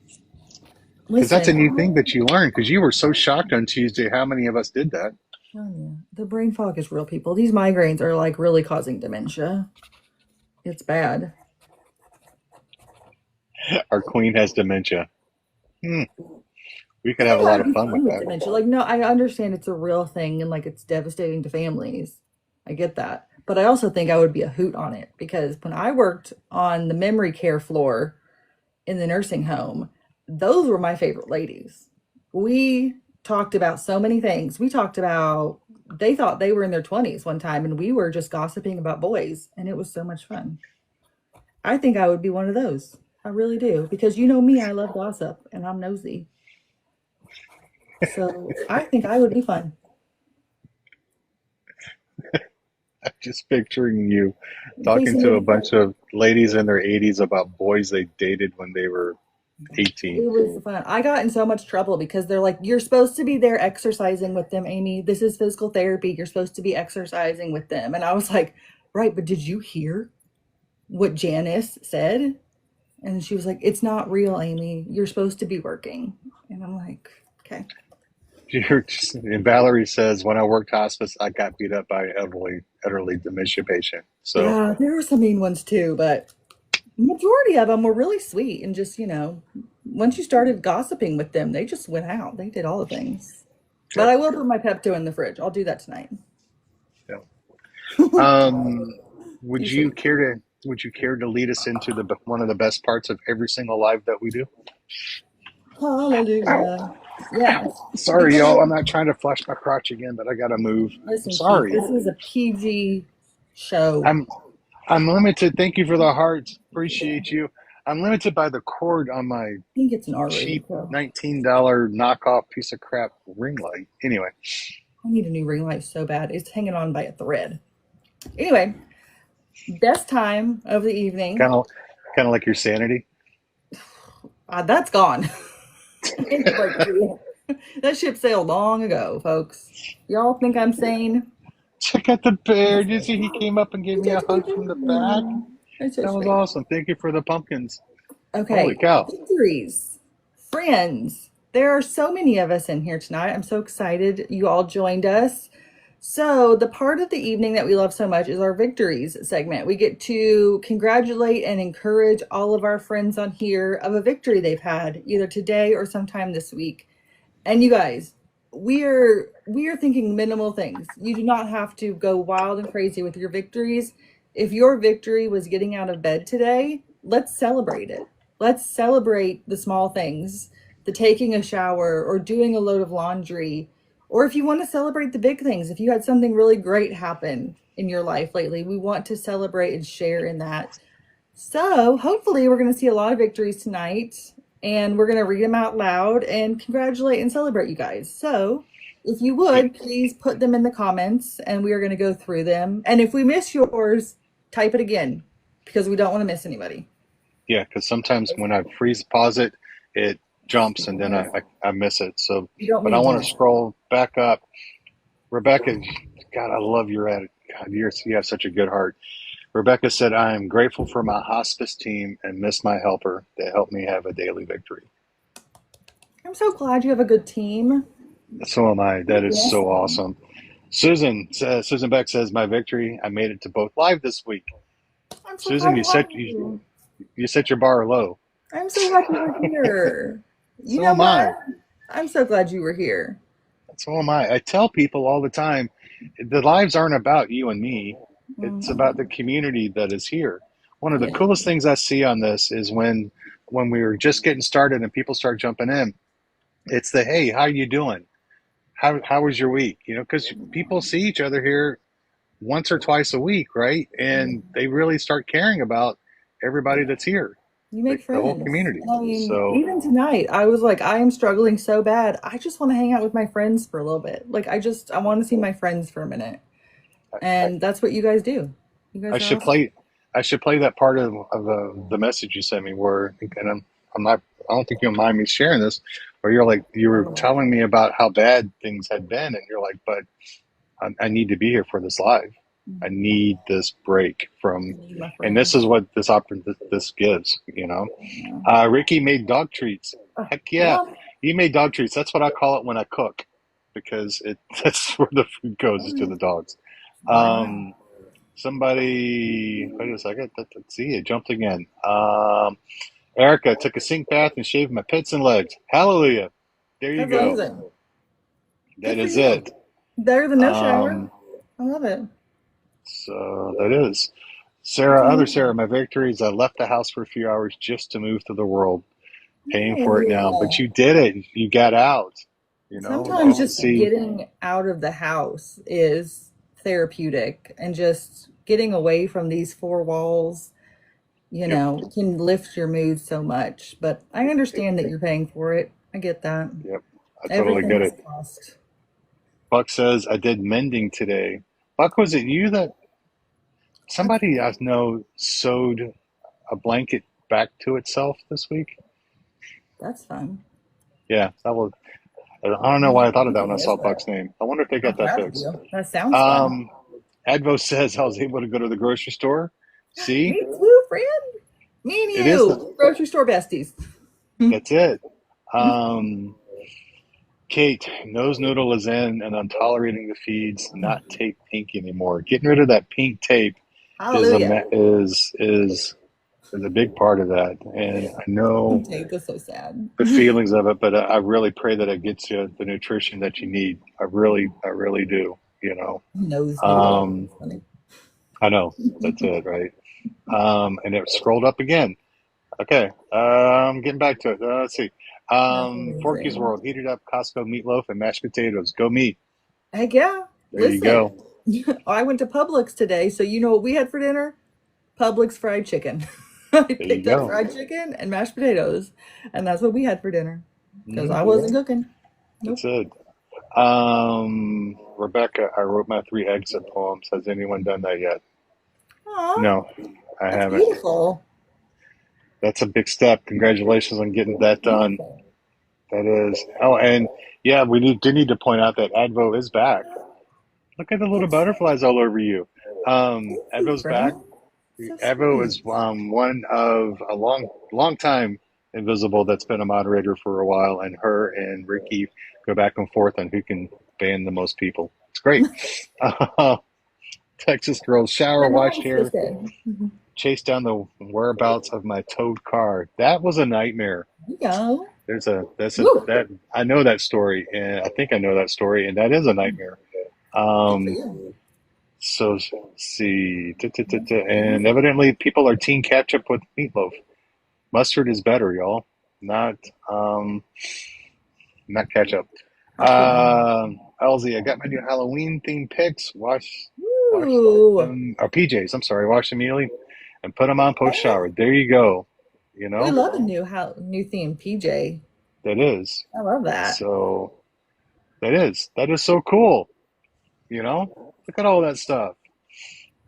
because that's a Listen, new thing that you learned. Because you were so shocked on Tuesday how many of us did that. oh yeah, the brain fog is real, people. These migraines are like really causing dementia. It's bad. Our queen has dementia. Hmm, we I could have think a I lot would of be fun with fine with that. dementia. Like, no, I understand it's a real thing and like it's devastating to families. I get that. But I also think I would be a hoot on it because when I worked on the memory care floor in the nursing home, those were my favorite ladies. We talked about so many things. We talked about, they thought they were in their 20s one time and we were just gossiping about boys and it was so much fun. I think I would be one of those. I really do because you know me, I love gossip and I'm nosy. So I think I would be fun. I'm just picturing you In case talking to a anybody bunch of ladies in their 80s about boys they dated when they were 18. it was fun. I got in so much trouble because they're like, you're supposed to be there exercising with them, Amy. This is physical therapy. You're supposed to be exercising with them. And I was like, right, but did you hear what Janice said? And she was like, it's not real, Amy. You're supposed to be working. And I'm like, okay. And Valerie says, when I worked hospice, I got beat up by an elderly dementia patient. So, Yeah, there were some mean ones too, but the majority of them were really sweet and just, once you started gossiping with them, they just went out. They did all the things. But yeah. I will put my Pepto in the fridge. I'll do that tonight. Yeah. Um, You should. would you care to lead us into the one of the best parts of every single live that we do? Ow, Hallelujah. ow. Yes. Sorry, Because y'all. I'm not trying to flash my crotch again, but I gotta move. I'm listen, Keith, sorry. this is a PG show. I'm I'm limited. Thank you for the hearts. Appreciate you. I'm limited by the cord on my I think it's an R-rated cheap show. $19 knockoff piece of crap ring light. Anyway, I need a new ring light so bad. It's hanging on by a thread. Anyway, best time of the evening. kind of kind of like your sanity. That's gone. Ain't the breakthrough. That ship sailed long ago, folks. Y'all think I'm sane? Check out the bear. Did you see he came up and gave me a hug from the back? That's so That was sweet. awesome. Thank you for the pumpkins. Holy Okay, cow. victories. Friends, there are so many of us in here tonight. I'm so excited you all joined us. So, the part of the evening that we love so much is our victories segment. We get to congratulate and encourage all of our friends on here of a victory they've had either today or sometime this week. And you guys, we are thinking minimal things. You do not have to go wild and crazy with your victories. If your victory was getting out of bed today, let's celebrate it. Let's celebrate the small things, the taking a shower or doing a load of laundry. Or if you want to celebrate the big things, if you had something really great happen in your life lately, we want to celebrate and share in that. So hopefully we're going to see a lot of victories tonight and we're going to read them out loud and congratulate and celebrate you guys. So if you Yeah, would, please put them in the comments and we are going to go through them. And if we miss yours, type it again because we don't want to miss anybody. yeah. Because sometimes when I freeze pause it, it jumps and then I miss it. So, You don't but I mean want to to. scroll back up. Rebecca, God, I love your attitude. God, you have such a good heart. Rebecca said, I am grateful for my hospice team and miss my helper that helped me have a daily victory. I'm so glad you have a good team. So am I. That is Yes. so awesome. Susan Beck says, my victory. I made it to both live this week. I'm so Susan, glad to have you. you set your bar low. I'm so glad you were here. You So know am I. what? I'm so glad you were here. So am I. I tell people all the time, the lives aren't about you and me. It's about the Mhm. community that is here. One of the Yeah. coolest things I see on this is when we were just getting started and people start jumping in. It's the hey, how you doing? How was your week? You know, because people see each other here once or twice a week, right? Yeah. And they really start caring about everybody that's here, You make the whole friends. community. And I mean, So even tonight, I was like, I am struggling so bad. I just want to hang out with my friends for a little bit. Like, I want to see my friends for a minute. I, And that's what you guys do. You I guys are should awesome. play. I should play that part of the message you sent me where, and I'm not. I don't think you'll mind me sharing this, or you're like, you were Oh, telling me about how bad things had been, and you're like, but I need to be here for this live. I need this break I from, need my and this is friends. what this gives, you know. Yeah. Ricky made dog treats. Heck yeah, Yeah. he made dog treats. That's what I call it when I cook, because it that's where the food goes, is to the dogs. Why not? Um, somebody, wait a second. Let's see, it jumped again. Erica took a sink bath and shaved my pits and legs. Hallelujah. There you That's go. amazing. That Good for is you. it. Better than no shower. Um, I love it. so that is. That's Sarah, other Sarah, amazing. my victory is I left the house for a few hours just to move to the world, paying for it now. But Yeah. you did it. You got out. You know, Sometimes oh, just see, getting out of the house is therapeutic and just getting away from these four walls, yep, can lift your mood so much. But I yep, understand that you're paying for it. I get that. yep. I totally Everything get has it. cost. Buck says I did mending today. Buck, was it you that That's somebody I know sewed a blanket back to itself this week? that's fun. Yeah, that was. I don't know why I Well, thought of you that when can I miss saw that. Buck's name. I wonder if they I'm got that proud of fixed. you. That sounds fun. Um, Advo says I was able to go to the grocery store. See, Me too, friend. Me and it is the. you, grocery store besties. That's it. Um, Kate, nose noodle is in, and I'm tolerating the feeds. Not tape pink anymore. Getting rid of that pink tape is a Hallelujah. is a big part of that, and I know Tape is so sad. the feelings of it, but I really pray that it gets you the nutrition that you need. I really do. You know, Nose noodle. um, That's funny. I know that's it, right? And it scrolled up again. Okay, getting back to it. Let's see. That's Forky's amazing. World, heated up Costco meatloaf and mashed potatoes. Go meat. Heck yeah. There you Listen, go. I went to Publix today, so you know what we had for dinner? Publix fried chicken. I There you picked up go. fried chicken and mashed potatoes, and that's what we had for dinner because Hmm. I wasn't cooking. That's Nope. it. Rebecca, I wrote my three exit poems. Has anyone done that yet? Aw, No, I that's haven't. beautiful. That's a big step. Congratulations on getting That's that done. beautiful. That is. Oh, and yeah, do need to point out that Advo is back. Look at the little That's butterflies all over you. thank you, Advo's back. friend. So Advo sweet. is one of a long time invisible that's been a moderator for a while, and her and Ricky go back and forth on who can ban the most people. It's great. Texas girls shower, My washed mom's hair, sister. There chased down the whereabouts of my towed car. That was a nightmare. you go. That's a Woo. that I know that story, and I think I know that story, and that is a nightmare. Good for Um, you. so let's see, That's and amazing. evidently people are team ketchup with meatloaf. Mustard is better, y'all. Not not ketchup. Elsie, I got my new Halloween themed picks. Wash Ooh. them, or PJs. I'm sorry, wash them immediately and put them on post Hey, shower. There you go. You we know love a new theme, PJ. that is. I love that. So that is so cool. You know, look at all that stuff.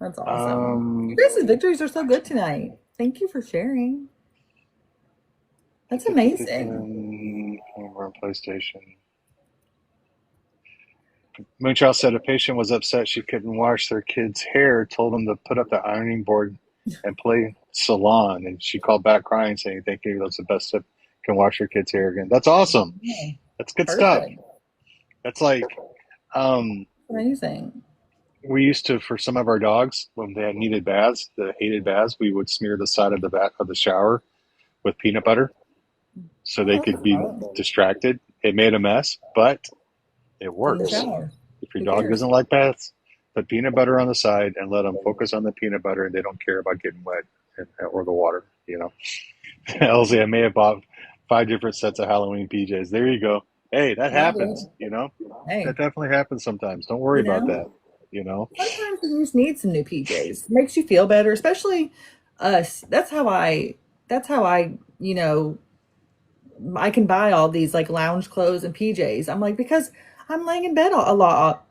That's awesome. You Um, guys' victories are so good tonight. Thank you for sharing. That's amazing. we're on PlayStation. Moonchild said a patient was upset she couldn't wash their kid's hair, told them to put up the ironing board and play salon. And she called back crying, saying, "Thank you, that's the best tip. Can wash your kid's hair again." That's awesome. Yeah, That's good stuff. perfect. That's like, um, Amazing. we used to, for some of our dogs, when they had needed baths, the hated baths, we would smear the side of the bath of the shower with peanut butter so they Oh, could that's be fun. distracted. It made a mess, but it In the works. shower. If your Who dog cares? doesn't like baths, put peanut butter on the side and let them focus on the peanut butter, and they don't care about getting wet or the water. You know, Elsie, I may have bought 5 different sets of Halloween PJs. There you go. Hey, that Love happens. it. You know, that Hey, definitely happens sometimes. Don't worry you about know, that. You know, sometimes you just need some new PJs. Makes you feel better, especially us. That's how I, I can buy all these like lounge clothes and PJs. I'm like, because I'm laying in bed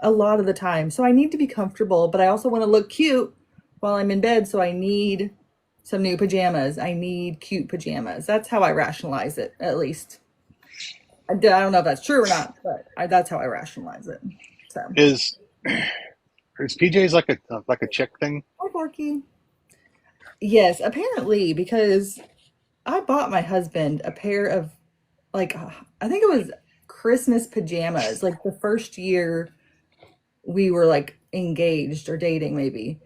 a lot of the time. So I need to be comfortable, but I also want to look cute while I'm in bed. So I need some new pajamas. I need cute pajamas. That's how I rationalize it, at least. don't know if that's true or not, but that's how I rationalize it. So, Is is PJs like a chick thing? hi, Borky. Yes, apparently, because I bought my husband a pair of like I think it was Christmas pajamas, like the first year we were like engaged or dating, maybe.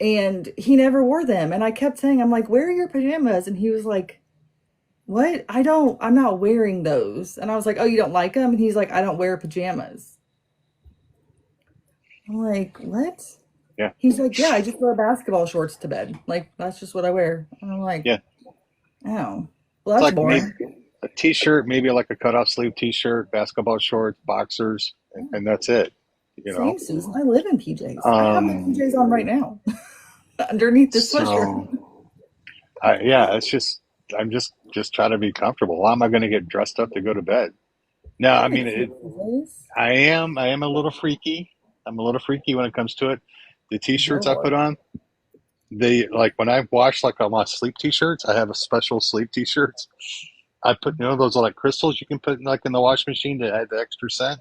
And he never wore them. And I kept saying, I'm like, where are your pajamas? And he was like, what? I'm not wearing those. And I was like, oh, you don't like them? And he's like, I don't wear pajamas. I'm like, what? Yeah, He's like, yeah, I just wear basketball shorts to bed. Like, that's just what I wear. And I'm like, yeah. oh, well, It's that's like maybe boring. a t-shirt, maybe like a cutoff sleeve t-shirt, basketball shorts, boxers, and that's it. You know. Same, Susan. I live in PJs. I have my Um. PJs on right now underneath this sweatshirt. So, yeah, it's just I'm just trying to be comfortable. Why am I going to get dressed up to go to bed? No, I I mean like cute it. PJs. I am a little freaky. I'm a little freaky when it comes to it. The t-shirts I put Yo. on, they like when I wash like on my sleep t-shirts. I have a special sleep t-shirts. I put those are like crystals you can put like in the wash machine to add the extra scent.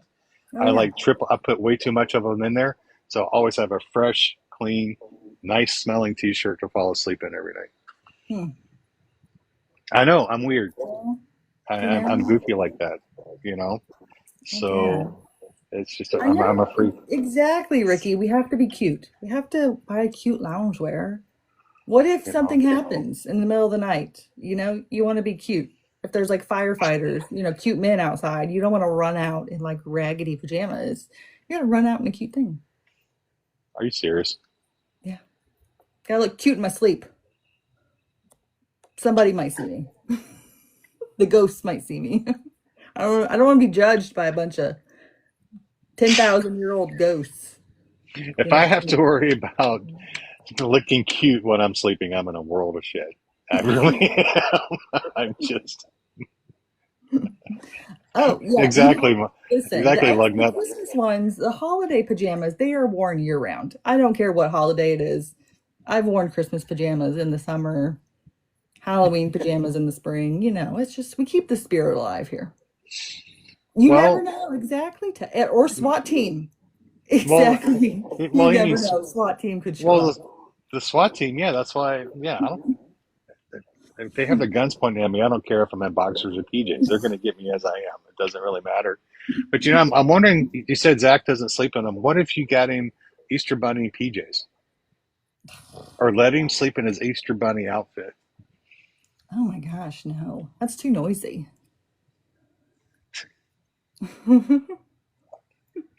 Oh, I yeah. like triple. I put way too much of them in there, so I always have a fresh, clean, nice smelling t-shirt to fall asleep in every night. Hmm. I know I'm weird. Well, I, you I'm know, goofy like that, you know. I guess. So it's just I I'm know a freak. exactly, Ricky. We have to be cute. We have to buy cute loungewear. What if You know. something happens in the middle of the night? You want to be cute. If there's like firefighters, cute men outside, you don't want to run out in like raggedy pajamas. You gotta run out in a cute thing. Are you serious? Yeah. Gotta look cute in my sleep. Somebody might see me. The ghosts might see me. I don't want to be judged by a bunch of 10,000-year-old ghosts. If I have to worry about looking cute when I'm sleeping, I'm in a world of shit. I really am. I'm just Oh, yeah. exactly Listen, exactly lug the nut. Christmas ones, the holiday pajamas, they are worn year round. I don't care what holiday it is. I've worn Christmas pajamas in the summer, Halloween pajamas in the spring. It's just we keep the spirit alive here. You never Well, know exactly. Or SWAT team. well, Exactly. You well. You mean never know. SWAT team could show well up. the SWAT team? Yeah, that's why. Yeah, I don't. If they have the guns pointing at me, I don't care if I'm in boxers or PJs. They're going to get me as I am. It doesn't really matter. But I'm wondering. You said Zach doesn't sleep in them. What if you got him Easter Bunny PJs, or let him sleep in his Easter Bunny outfit? Oh my gosh, no. That's too noisy. You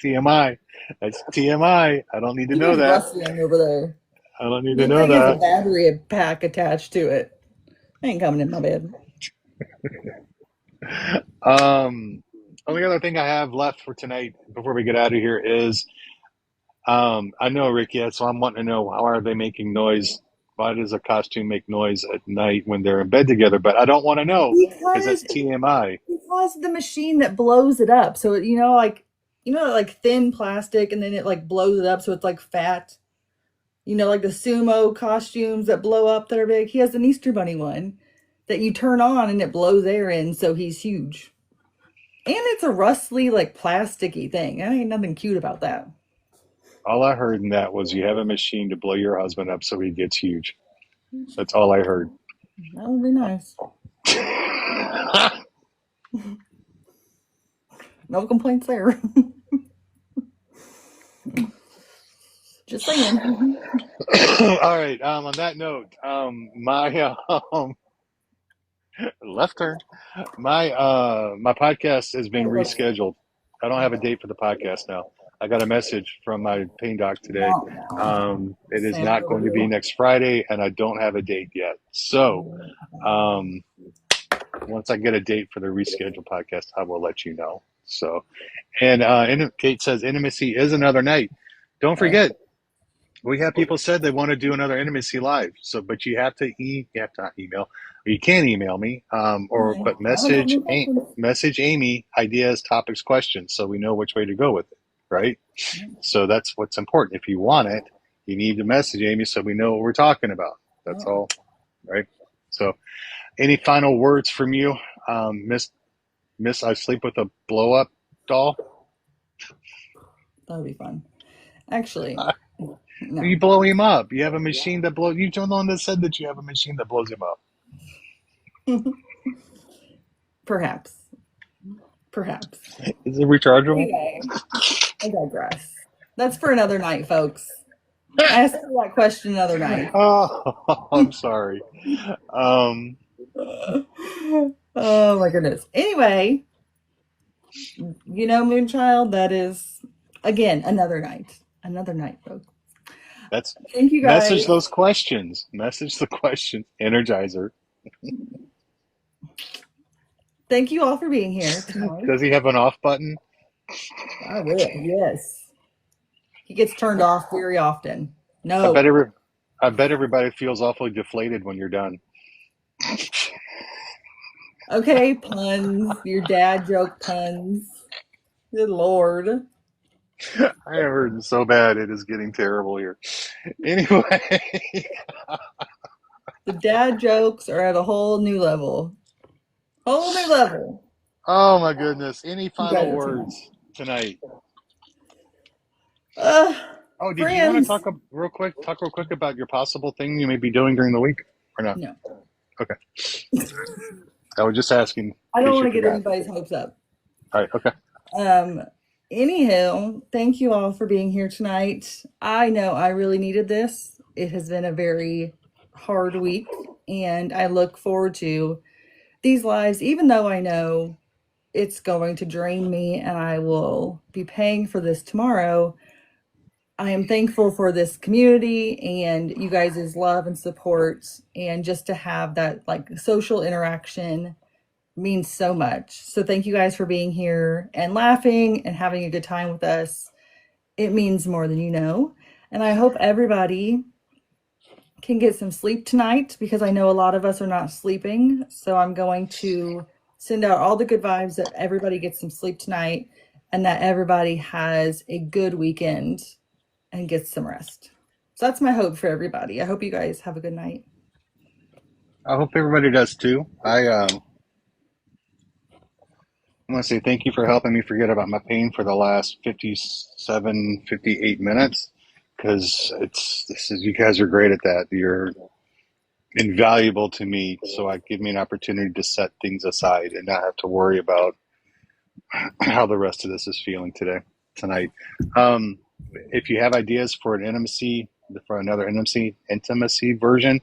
TMI. That's TMI. I don't need to know hear that. rustling over there. I don't need to That know thing has a that. battery pack attached to it. I ain't coming in my bed. Only other thing I have left for tonight before we get out of here is I know Rick, yeah, so I'm wanting to know how are they making noise? Why does a costume make noise at night when they're in bed together? But I don't want to know because that's Because TMI. because the machine that blows it up. So like thin plastic and then it like blows it up so it's like fat. Like the sumo costumes that blow up that are big. He has an Easter bunny one that you turn on and it blows air in so he's huge. And it's a rustly, like plasticky thing. There ain't nothing cute about that. All I heard in that was you have a machine to blow your husband up so he gets huge. That's all I heard. That would be nice. No complaints there. Just saying. All right. On that note, my left turn. My podcast has been Hey, look. rescheduled. I don't have a date for the podcast now. I got a message from my pain doc today. No, no. It is Same not over going to be here. next Friday, and I don't have a date yet. So, um, once I get a date for the rescheduled podcast, I will let you know. So, and Kate says intimacy is another night. Don't Oh, forget, we have people said they want to do another intimacy live. So, but you have to email. You can email me, or okay. but I don't got no questions. message Amy ideas, topics, questions, so we know which way to go with it. Right. So that's what's important. If you want it, you need to message Amy so we know what we're talking about. That's Oh. all. Right. So, any final words from you, Miss Miss, I sleep with a blow up doll. That would be fun. Actually, You no. blow him up. You have a machine that blows. You don't know that said that you have a machine that blows him up. Perhaps. Perhaps. Is it rechargeable? Anyway, I digress. That's for another night, folks. Ask me that question another night. Oh, I'm sorry. Um, Oh my goodness. Anyway, Moonchild, that is again another night. Another night, folks. that's Thank you message guys. those questions. Message the questions. Energizer. Thank you all for being here tonight. Does he have an off button? I will. Yes. He gets turned off very often. I bet No. every, I bet everybody feels awfully deflated when you're done. Okay, puns. Your dad joke puns. Good Lord. I have heard so bad it is getting terrible here. Anyway, The dad jokes are at a whole new level. Whole new level. oh my goodness. Any You final guys are too much. words tonight? Uh, Oh, did you want to Friends. talk talk real quick about your possible thing you may be doing during the week or not? No. Okay. I was just asking I in don't case want you to get forgot. anybody's hopes up. All right. Okay. Um, Anywho, thank you all for being here tonight. I know I really needed this. It has been a very hard week, and I look forward to these lives, even though I know it's going to drain me and I will be paying for this tomorrow. I am thankful for this community and you guys' love and support, and just to have that like social interaction means so much. So thank you guys for being here and laughing and having a good time with us. It means more than you know. And I hope everybody can get some sleep tonight, because I know a lot of us are not sleeping. So I'm going to send out all the good vibes that everybody gets some sleep tonight and that everybody has a good weekend and gets some rest. So that's my hope for everybody. I hope you guys have a good night. I hope everybody does too. I want to say thank you for helping me forget about my pain for the last 57, 58 minutes, because you guys are great at that. You're invaluable to me, so I give me an opportunity to set things aside and not have to worry about how the rest of this is feeling tonight. Um, if you have ideas for another intimacy version,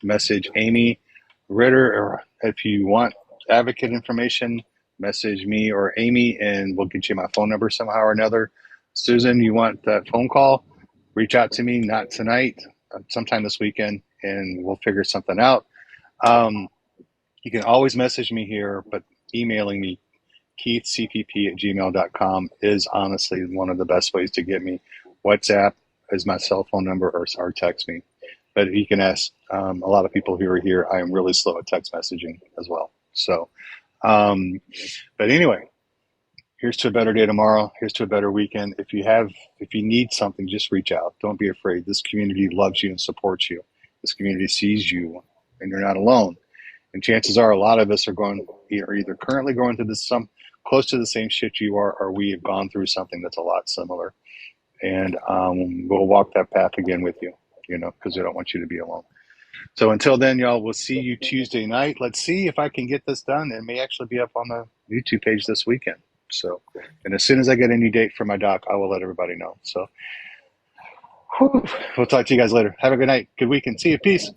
message Amy Ritter, or if you want advocate information, message me or Amy, and we'll get you my phone number somehow or another. Susan, you want that phone call? Reach out to me, not tonight, sometime this weekend, and we'll figure something out. Um, you can always message me here, but emailing me, keithcpp@gmail.com, is honestly one of the best ways to get me. WhatsApp is my cell phone number, or text me. But you can ask a lot of people who are here. I am really slow at text messaging as well. So, um, but anyway, here's to a better day tomorrow. Here's to a better weekend. If you need something, just reach out. Don't be afraid. This community loves you and supports you. This community sees you, and you're not alone. And chances are, a lot of us are either currently going through some close to the same shit you are, or we have gone through something that's a lot similar. And we'll walk that path again with you, because we don't want you to be alone. So until then, y'all, we'll see you Tuesday night. Let's see if I can get this done. It may actually be up on the YouTube page this weekend. So, and as soon as I get a new date for my doc, I will let everybody know. So, we'll talk to you guys later. Have a good night. Good weekend. See you. Peace.